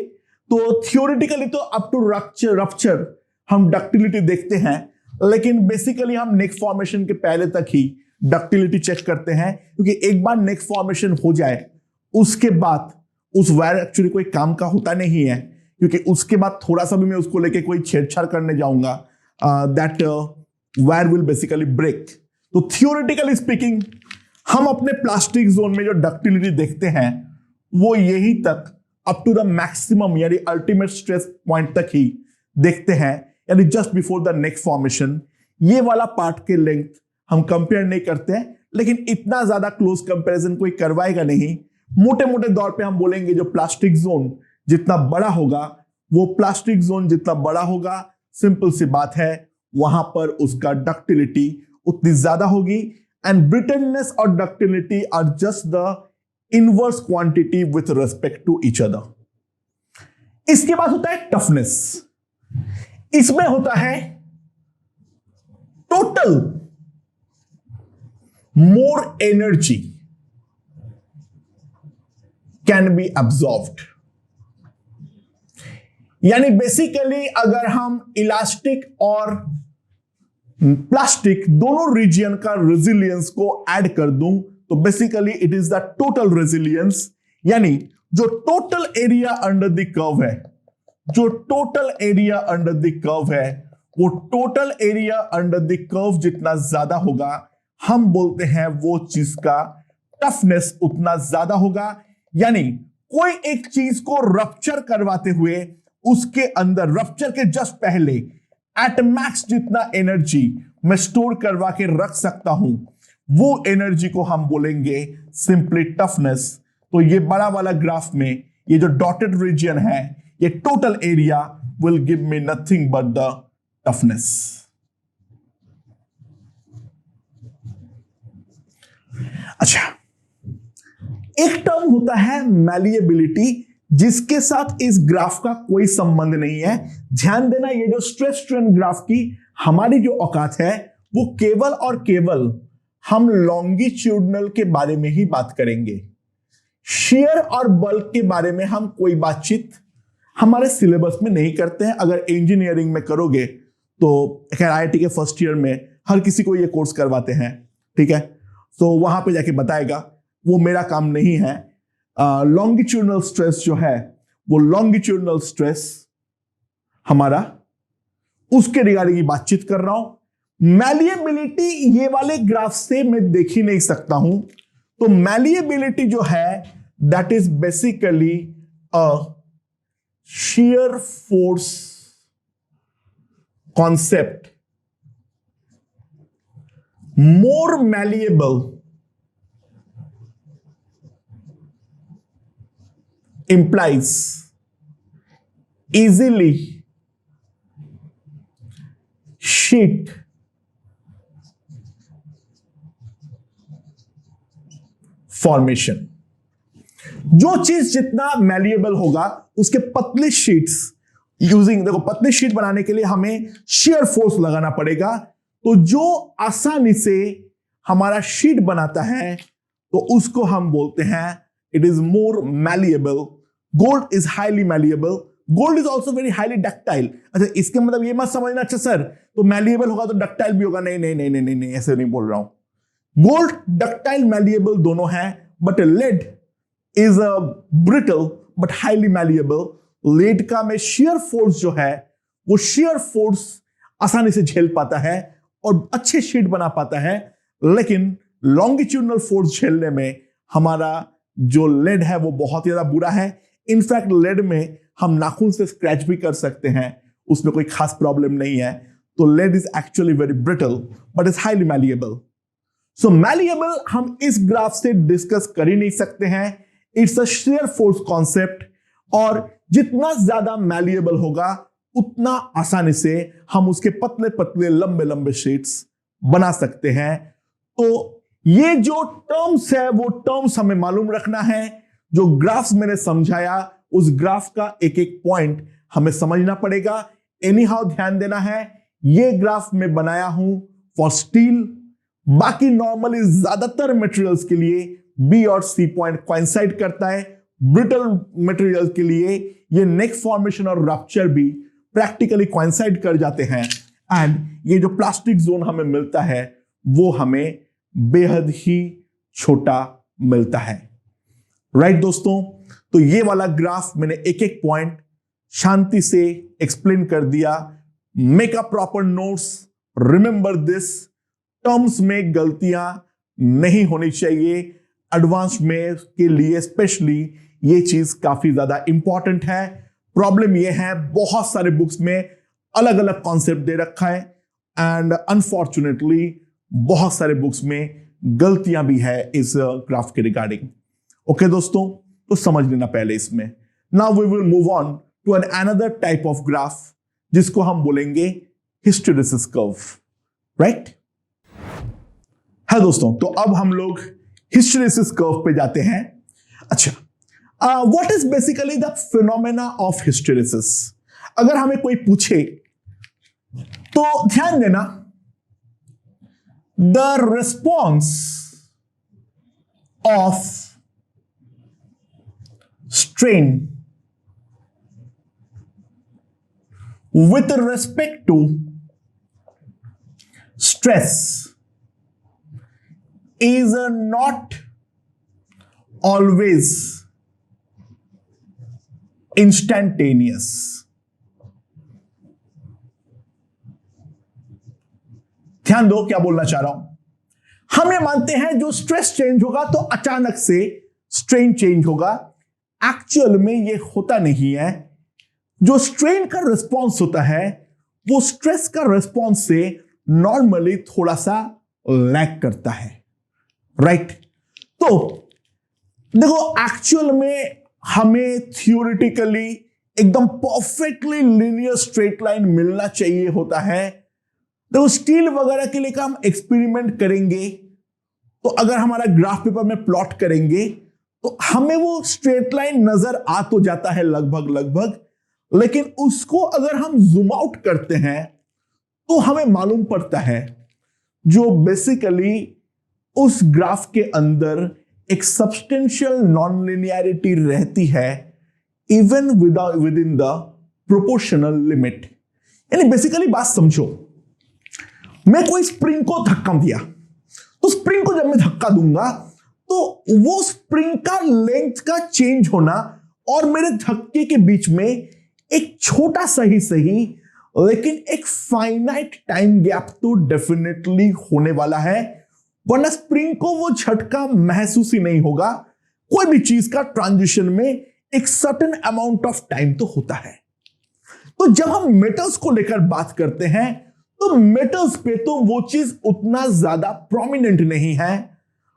Speaker 1: तो थियोरेटिकली तो अप टू रप्चर हम डक्टिलिटी देखते हैं, लेकिन बेसिकली हम नेक फॉर्मेशन के पहले तक ही डक्टिलिटी चेक करते हैं, क्योंकि एक बार नेक फॉर्मेशन हो जाए उसके बाद उस वायर एक्चुअली कोई काम का होता नहीं है, क्योंकि उसके बाद थोड़ा सा भी मैं उसको लेके कोई छेड़छाड़ करने जाऊंगा that wire will basically break. तो थियोरेटिकली स्पीकिंग हम अपने प्लास्टिक जोन में जो डक्टिलिटी देखते हैं वो यही तक अप टू द मैक्सिमम यानी अल्टीमेट स्ट्रेस पॉइंट तक ही देखते हैं, यानी just before the neck formation. ये वाला पार्ट के लेंथ हम कंपेयर नहीं करते हैं, लेकिन इतना ज्यादा क्लोज कंपैरिजन कोई करवाएगा नहीं. मोटे मोटे दौर पे हम बोलेंगे जो प्लास्टिक जोन जितना बड़ा होगा, वो प्लास्टिक जोन जितना बड़ा होगा, सिंपल सी बात है वहां पर उसका डक्टिलिटी उतनी ज्यादा होगी. एंड ब्रिटलनेस और ductility are just the inverse quantity with respect to each other. इसके बाद होता है टफनेस. इसमें होता है total more energy can be absorbed. यानी बेसिकली अगर हम इलास्टिक और प्लास्टिक दोनों रीजन का रेजिलियंस को ऐड कर दूं तो basically it is the total resilience. यानी जो total area under the curve है, जो total area under the curve है वो total area under the curve जितना ज्यादा होगा, हम बोलते हैं वो चीज का टफनेस उतना ज्यादा होगा। यानी कोई एक चीज को रप्चर करवाते हुए उसके अंदर रप्चर के जस्ट पहले एट मैक्स जितना एनर्जी मैं स्टोर करवा के रख सकता हूं, वो एनर्जी को हम बोलेंगे सिंपली टफनेस। तो ये बड़ा वाला ग्राफ में ये जो डॉटेड रीजन है, ये total area will give me nothing but the toughness. अच्छा, एक टर्म होता है मैलिएबिलिटी, जिसके साथ इस ग्राफ का कोई संबंध नहीं है। ध्यान देना, ये जो स्ट्रेस स्ट्रेन ग्राफ की हमारी जो औकात है, वो केवल और केवल हम लॉन्गिट्यूडनल के बारे में ही बात करेंगे। शेयर और बल्क के बारे में हम कोई बातचीत हमारे सिलेबस में नहीं करते हैं। अगर इंजीनियरिंग में करोगे तो खैर IIT के फर्स्ट ईयर में हर किसी को ये कोर्स करवाते हैं, ठीक है, तो वहां पे जाके बताएगा, वो मेरा काम नहीं है। लॉन्गिट्यूडनल स्ट्रेस जो है, वो लॉन्गिट्यूडनल स्ट्रेस हमारा, उसके रिगार्डिंग बातचीत कर रहा हूं। मैलिएबिलिटी ये वाले ग्राफ से मैं देख ही नहीं सकता हूं। तो मैलिएबिलिटी जो है that is basically a shear force concept, more malleable implies easily sheet formation। जो चीज जितना मैलिएबल होगा उसके पतले शीट्स यूजिंग, देखो पतले शीट बनाने के लिए हमें शेयर फोर्स लगाना पड़ेगा। तो जो आसानी से हमारा शीट बनाता है तो उसको हम बोलते हैं it is more malleable. Gold is highly malleable, gold is also very highly ductile. अच्छा, इसके मतलब ये मत समझना अच्छा सर तो मैलिएबल होगा तो डक्टाइल भी होगा, नहीं नहीं नहीं नहीं नहीं, नहीं ऐसे नहीं बोल रहा हूं। गोल्ड डक्टाइल मैलिएबल दोनों है, but lead is a brittle but highly malleable। Lead का में shear force जो है, वो shear force आसानी से झेल पाता है और अच्छे शीट बना पाता है, लेकिन longitudinal force झेलने में हमारा जो लेड है वो बहुत ज्यादा बुरा है। इनफैक्ट लेड में हम नाखून से स्क्रैच भी कर सकते हैं, उसमें कोई खास प्रॉब्लम नहीं है। तो lead is actually very brittle but is highly malleable. So malleable हम इस ग्राफ से डिस्कस कर ही नहीं सकते हैं। It's a shear force concept, और जितना ज्यादा मैलिएबल होगा उतना आसानी से हम उसके पतले पतले लंबे लंबे शीट्स बना सकते हैं। तो ये जो टर्म्स है वो टर्म्स हमें मालूम रखना है। जो ग्राफ्स मैंने समझाया उस ग्राफ का एक एक पॉइंट हमें समझना पड़ेगा। एनी हाउ ध्यान देना है, ये ग्राफ मैं बनाया हूं फॉर स्टील, बाकी नॉर्मली ज्यादातर मटेरियल्स के लिए बी और सी पॉइंट कोइंसाइड करता है। ब्रिटल मटेरियल के लिए ये नेक फॉर्मेशन और रप्चर भी प्रैक्टिकली कोइंसाइड कर जाते हैं। एंड ये जो प्लास्टिक जोन हमें मिलता है वो हमें बेहद ही छोटा मिलता है। राइट दोस्तों, तो ये वाला ग्राफ मैंने एक एक पॉइंट शांति से एक्सप्लेन कर दिया। Make a proper notes, remember this, terms में गलतियां नहीं होनी चाहिए। एडवांस में के लिए स्पेशली ये चीज काफी ज्यादा इंपॉर्टेंट है। प्रॉब्लम ये है बहुत सारे बुक्स में अलग अलग कॉन्सेप्ट दे रखा है एंड अनफॉर्चुनेटली बहुत सारे बुक्स में गलतियां भी है इस ग्राफ के रिगार्डिंग। ओके दोस्तों, तो समझ लेना पहले इसमें। Now we will move on to an another type of graph जिसको हम बोलेंगे हिस्टेरेसिस कर्व। राइट है दोस्तों, तो अब हम लोग हिस्टेरेसिस कर्व पे जाते हैं। अच्छा, what is basically the phenomena of hysteresis? अगर हमें कोई पूछे तो ध्यान देना, the response of strain with respect to stress is not always instantaneous. ध्यान दो क्या बोलना चाह रहा हूं। हम ये मानते हैं जो स्ट्रेस चेंज होगा तो अचानक से स्ट्रेन चेंज होगा। एक्चुअल में ये होता नहीं है। जो स्ट्रेन का रिस्पॉन्स होता है वो स्ट्रेस का रिस्पॉन्स से नॉर्मली थोड़ा सा लैग करता है, राइट। तो देखो एक्चुअल में हमें थियोरेटिकली एकदम परफेक्टली लिनियर स्ट्रेट लाइन मिलना चाहिए होता है। देखो स्टील वगैरह के लिए का हम एक्सपेरिमेंट करेंगे तो अगर हमारा ग्राफ पेपर में प्लॉट करेंगे तो हमें वो स्ट्रेट लाइन नजर आ तो जाता है लगभग लगभग, लेकिन उसको अगर हम जूम आउट करते हैं तो हमें मालूम पड़ता है जो बेसिकली उस ग्राफ के अंदर एक सब्सटेंशियल नॉन लिनियरिटी रहती है even within the proportional limit. यानी बेसिकली बात समझो, मैं कोई स्प्रिंग को धक्का दिया तो स्प्रिंग को जब मैं धक्का दूंगा तो वो स्प्रिंग का लेंथ का चेंज होना और मेरे धक्के के बीच में एक छोटा सही सही लेकिन एक फाइनाइट टाइम गैप तो डेफिनेटली होने वाला है, वरना स्प्रिंग को वो झटका महसूस ही नहीं होगा। कोई भी चीज का ट्रांजिशन में एक सर्टेन अमाउंट ऑफ टाइम तो होता है। तो जब हम मेटल्स को लेकर बात करते हैं तो मेटल्स पे तो वो चीज उतना ज्यादा प्रोमिनेंट नहीं है,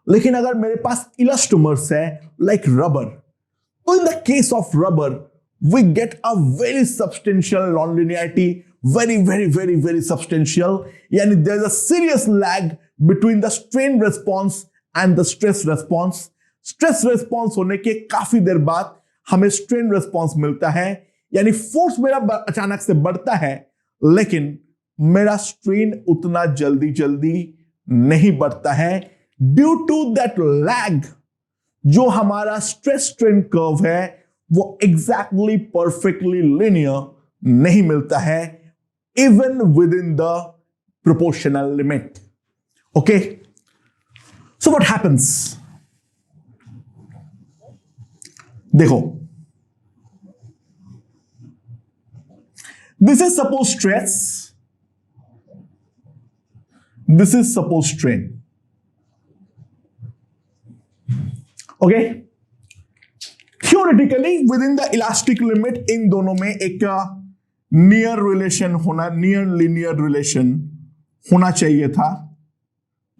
Speaker 1: लेकिन अगर मेरे पास इलास्टोमर्स है लाइक रबर, तो in the case of rubber we get a very substantial nonlinearity, very substantial. यानी there is a serious lag between the strain response and the stress response. Stress response होने के काफी देर बाद हमें strain response मिलता है, यानी फोर्स मेरा अचानक से बढ़ता है लेकिन मेरा स्ट्रेन उतना जल्दी जल्दी नहीं बढ़ता है ड्यू टू दैट लैग। जो हमारा स्ट्रेस स्ट्रेन कर्व है वो एग्जैक्टली परफेक्टली लिनियर नहीं मिलता है even within the proportional limit. Okay, so what happens, देखो this is suppose stress, this is suppose strain. Okay, theoretically within the elastic limit इन दोनों में एक नियर रिलेशन होना, नियर लिनियर रिलेशन होना चाहिए था।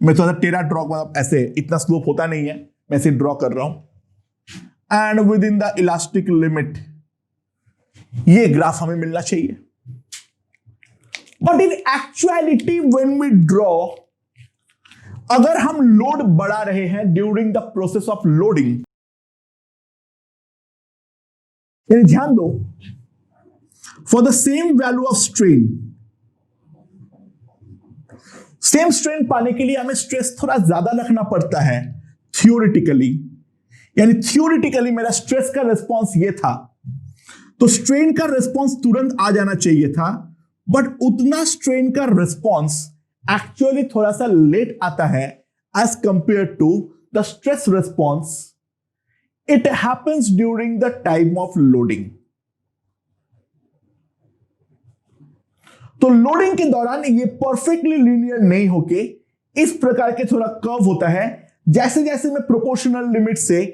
Speaker 1: मैं थोड़ा सा टेरा ड्रॉ, मतलब ऐसे इतना स्लोप होता नहीं है, मैं ऐसे ड्रॉ कर रहा हूं। And within the elastic limit ये ग्राफ हमें मिलना चाहिए। But in actuality when we draw, अगर हम लोड बढ़ा रहे हैं during the process of loading, यानी ध्यान दो, for the same value of strain, same strain पाने के लिए हमें स्ट्रेस थोड़ा ज्यादा रखना पड़ता है थियोरिटिकली। यानी थियोरिटिकली मेरा स्ट्रेस का रिस्पॉन्स ये था तो स्ट्रेन का रिस्पॉन्स तुरंत आ जाना चाहिए था, बट उतना स्ट्रेन का रिस्पॉन्स एक्चुअली थोड़ा सा लेट आता है as compare to the stress response. It happens during the time of loading. तो लोडिंग के दौरान ये परफेक्टली लीनियर नहीं होके इस प्रकार के थोड़ा कर्व होता है। जैसे जैसे मैं प्रोपोर्शनल लिमिट से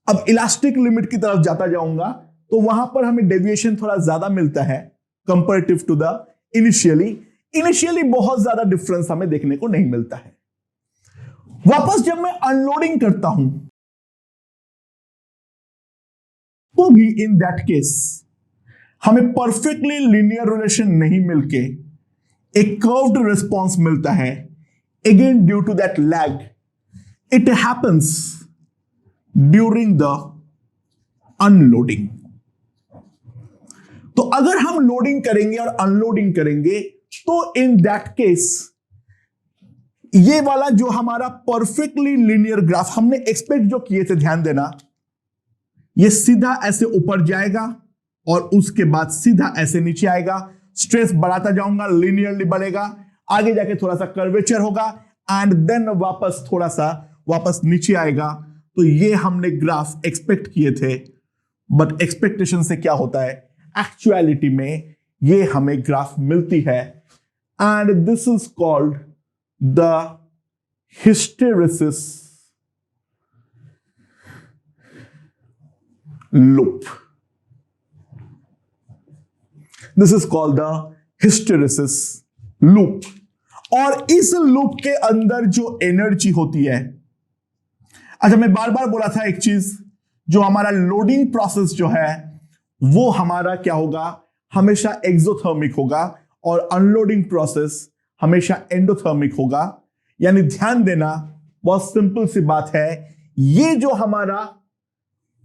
Speaker 1: अब इलास्टिक लिमिट की तरफ जाता जाऊंगा तो वहां पर हमें डेविएशन थोड़ा ज्यादा मिलता है कंपैरेटिव टू द इनिशियली बहुत ज्यादा डिफरेंस हमें देखने को नहीं मिलता है। वापस जब मैं अनलोडिंग करता हूं तो भी इन दैट केस हमें परफेक्टली लिनियर रिलेशन नहीं मिलके एक कर्व्ड रिस्पॉन्स मिलता है, again due to that lag. It happens during the unloading. तो अगर हम लोडिंग करेंगे और अनलोडिंग करेंगे तो इन दैट केस ये वाला जो हमारा परफेक्टली लिनियर ग्राफ हमने एक्सपेक्ट जो किए थे, ध्यान देना, ये सीधा ऐसे ऊपर जाएगा और उसके बाद सीधा ऐसे नीचे आएगा। स्ट्रेस बढ़ाता जाऊंगा, लिनियरली बढ़ेगा, आगे जाके थोड़ा सा कर्वेचर होगा एंड देन वापस थोड़ा सा वापस नीचे आएगा। तो ये हमने ग्राफ एक्सपेक्ट किए थे, बट एक्सपेक्टेशन से क्या होता है, एक्चुअलिटी में ये हमें ग्राफ मिलती है and this is called the hysteresis loop. This is called the hysteresis loop. और इस लूप के अंदर जो एनर्जी होती है, अच्छा मैं बार बार बोला था एक चीज, जो हमारा लोडिंग प्रोसेस जो है वो हमारा क्या होगा, हमेशा एक्सोथर्मिक होगा, और अनलोडिंग प्रोसेस हमेशा एंडोथर्मिक होगा। यानी ध्यान देना, बहुत सिंपल सी बात है, ये जो हमारा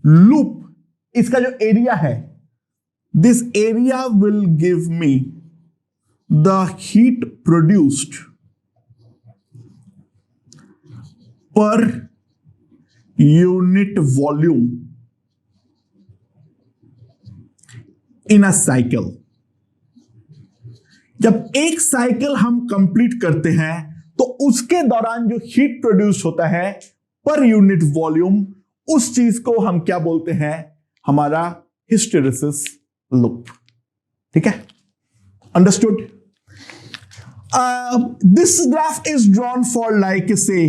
Speaker 1: लूप, इसका जो एरिया है, this area will give me the heat produced पर यूनिट वॉल्यूम इन अ साइकिल। जब एक साइकिल हम कंप्लीट करते हैं तो उसके दौरान जो हीट प्रोड्यूस होता है पर यूनिट वॉल्यूम, उस चीज को हम क्या बोलते हैं, हमारा हिस्टेरेसिस लूप। ठीक है, understood. This graph is drawn for like say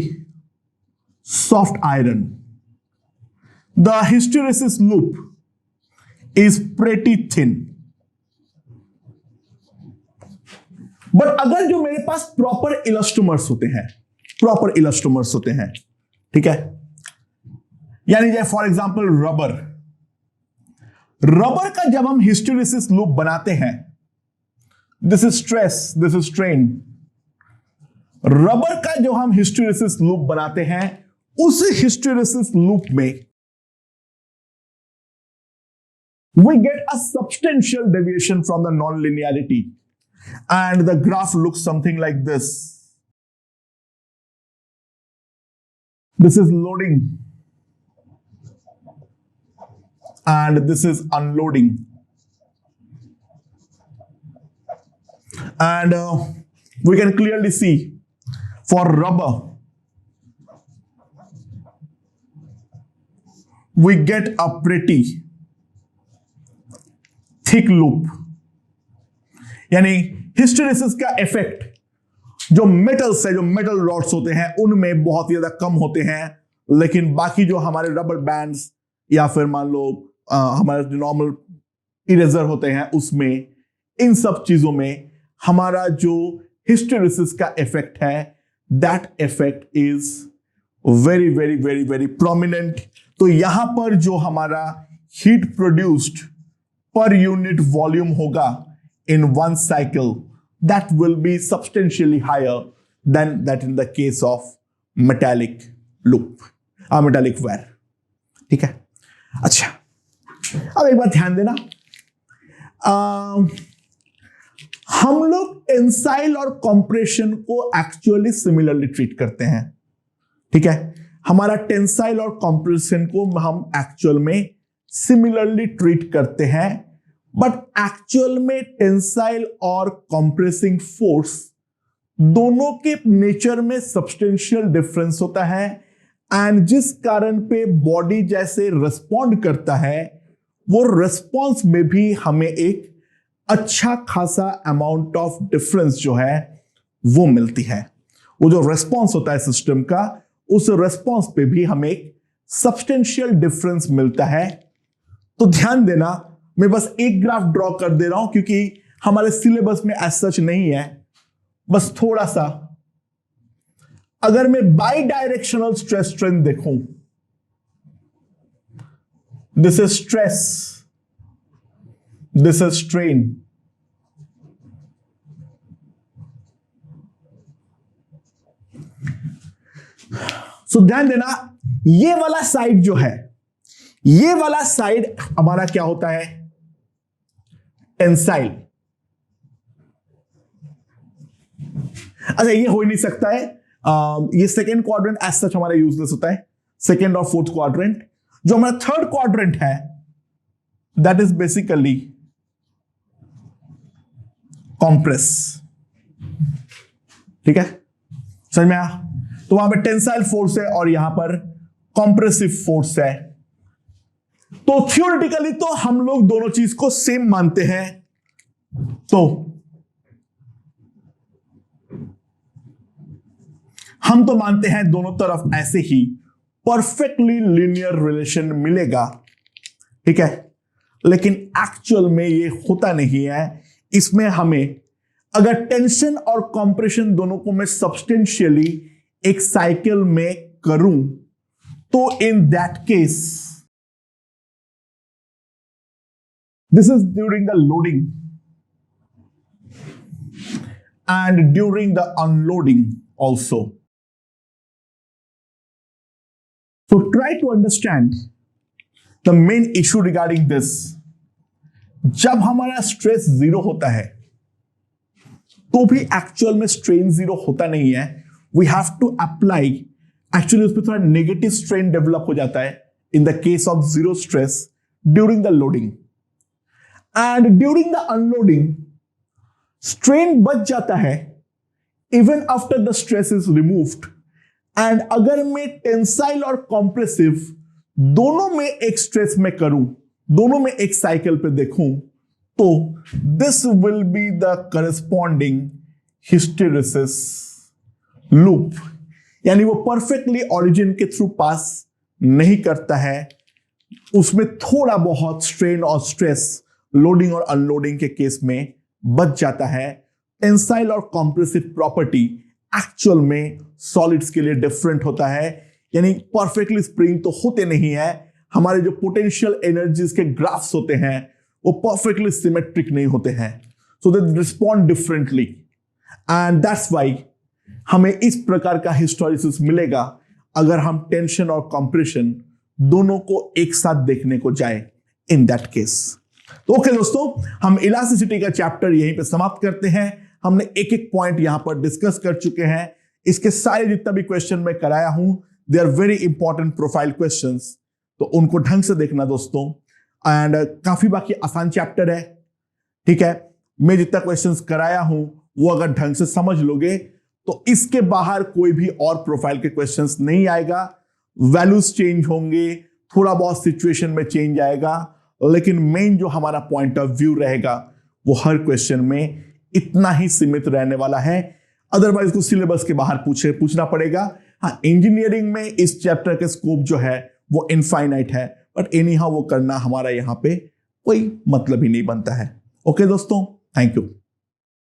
Speaker 1: soft iron. The hysteresis loop is pretty thin, but अगर जो मेरे पास प्रॉपर इलास्टोमर्स होते हैं, प्रॉपर इलास्टोमर्स होते हैं, ठीक है, यानी जैसे फॉर एग्जांपल रबर, रबर का जब हम हिस्टेरेसिस लूप बनाते हैं, this is stress, this is strain, rubber का जो हम हिस्टेरेसिस लूप बनाते हैं, उस हिस्टेरेसिस लूप में we get a substantial deviation from the non-linearity, and the graph looks something like this. This is loading and this is unloading, and we can clearly see for rubber we get a pretty thick loop. यानी hysteresis का effect जो metals है, जो metal rods होते हैं, उनमें बहुत ज्यादा कम होते हैं, लेकिन बाकी जो हमारे रबर बैंड्स या फिर मान लो हमारे जो नॉर्मल इरेजर होते हैं, उसमें, इन सब चीजों में हमारा जो हिस्टेरेसिस का इफेक्ट है, that effect is very very very very prominent. तो यहां पर जो हमारा heat produced per unit volume होगा in one cycle, that will be substantially higher than that in the case of metallic loop, metallic wire। ठीक है, अच्छा अब एक बात ध्यान देना, हम लोग टेंसाइल और कंप्रेशन को एक्चुअली सिमिलरली ट्रीट करते हैं। ठीक है, हमारा टेंसाइल और कंप्रेशन को हम एक्चुअल में सिमिलरली ट्रीट करते हैं, बट एक्चुअल में टेंसाइल और कंप्रेसिंग फोर्स दोनों के नेचर में सब्सटेंशियल डिफरेंस होता है, एंड जिस कारण पे बॉडी जैसे रिस्पॉन्ड करता है, वो रिस्पॉन्स में भी हमें एक अच्छा खासा अमाउंट ऑफ डिफरेंस जो है वो मिलती है। वो जो रिस्पॉन्स होता है सिस्टम का, उस रिस्पॉन्स पे भी हमें एक सब्सटेंशियल डिफरेंस मिलता है। तो ध्यान देना, मैं बस एक ग्राफ ड्रॉ कर दे रहा हूं क्योंकि हमारे सिलेबस में एज सच नहीं है, बस थोड़ा सा। अगर मैं बाई डायरेक्शनल स्ट्रेस स्ट्रेन देखूं, this is stress, this is strain, so ध्यान देना, ये वाला साइड जो है, ये वाला साइड हमारा क्या होता है, टेंसाइल। अच्छा, ये हो ही नहीं सकता है, ये सेकेंड क्वाड्रेंट एज सच हमारा यूजलेस होता है, सेकेंड और फोर्थ क्वाड्रेंट। जो हमारा थर्ड क्वाड्रेंट है, दैट इज बेसिकली कॉम्प्रेस। ठीक है, समझ में आया? तो वहां पर टेंसाइल फोर्स है और यहां पर कॉम्प्रेसिव फोर्स है। तो थियोरेटिकली तो हम लोग दोनों चीज को सेम मानते हैं। तो हम तो मानते हैं दोनों तरफ ऐसे ही परफेक्टली लीनियर रिलेशन मिलेगा, ठीक है, लेकिन एक्चुअल में ये होता नहीं है। इसमें हमें अगर टेंशन और कंप्रेशन दोनों को मैं सब्सटेंशियली एक साइकिल में करूं तो इन that case this is during the loading and during the unloading also. So try to understand the main issue regarding this. जब हमारा स्ट्रेस जीरो होता है तो भी एक्चुअल में स्ट्रेन जीरो होता नहीं है। We have to apply, actually उस पर थोड़ा नेगेटिव स्ट्रेन डेवलप हो जाता है in the case of zero stress during the loading and during the unloading strain बच जाता है even after the stress is removed. And अगर मैं टेंसाइल और कॉम्प्रेसिव दोनों में एक स्ट्रेस में करूं, दोनों में एक साइकिल पे देखूं, तो this will be the corresponding hysteresis loop, यानी वो परफेक्टली ओरिजिन के थ्रू पास नहीं करता है, उसमें थोड़ा बहुत स्ट्रेन और स्ट्रेस लोडिंग और अनलोडिंग के केस में बच जाता है। टेंसाइल और कॉम्प्रेसिव प्रॉपर्टी एक्चुअल में सॉलिड्स के लिए डिफरेंट होता है, यानी परफेक्टली स्प्रिंग तो होते नहीं है। हमारे जो पोटेंशियल एनर्जीज के ग्राफ्स होते हैं वो परफेक्टली सिमेट्रिक नहीं होते हैं, so they respond differently and that's why हमें इस प्रकार का हिस्टोरिसिस मिलेगा अगर हम टेंशन और कंप्रेशन दोनों को एक साथ देखने को जाए इन दैट केस। तो ओके दोस्तों, हम इलास्टिसिटी का चैप्टर यहीं पे समाप्त करते हैं। हमने एक एक पॉइंट यहां पर डिस्कस कर चुके हैं। इसके सारे जितना भी क्वेश्चन मैं कराया हूं they are very important profile questions, तो उनको ढंग से देखना दोस्तों। एंड काफी बाकी आसान चैप्टर है, ठीक है। मैं जितना क्वेश्चंस कराया हूं वो अगर ढंग से समझ लोगे तो इसके बाहर कोई भी और प्रोफाइल के क्वेश्चंस नहीं आएगा। वैल्यूज चेंज होंगे, थोड़ा बहुत सिचुएशन में चेंज आएगा, लेकिन मेन जो हमारा पॉइंट ऑफ व्यू रहेगा वो हर क्वेश्चन में इतना ही सीमित रहने वाला है। अदरवाइज को सिलेबस के बाहर पूछना पड़ेगा। हाँ, इंजीनियरिंग में इस चैप्टर के स्कोप जो है वो इनफाइनाइट है, बट एनी हाउ वो करना हमारा यहाँ पे कोई मतलब ही नहीं बनता है। ओके दोस्तों, थैंक यू।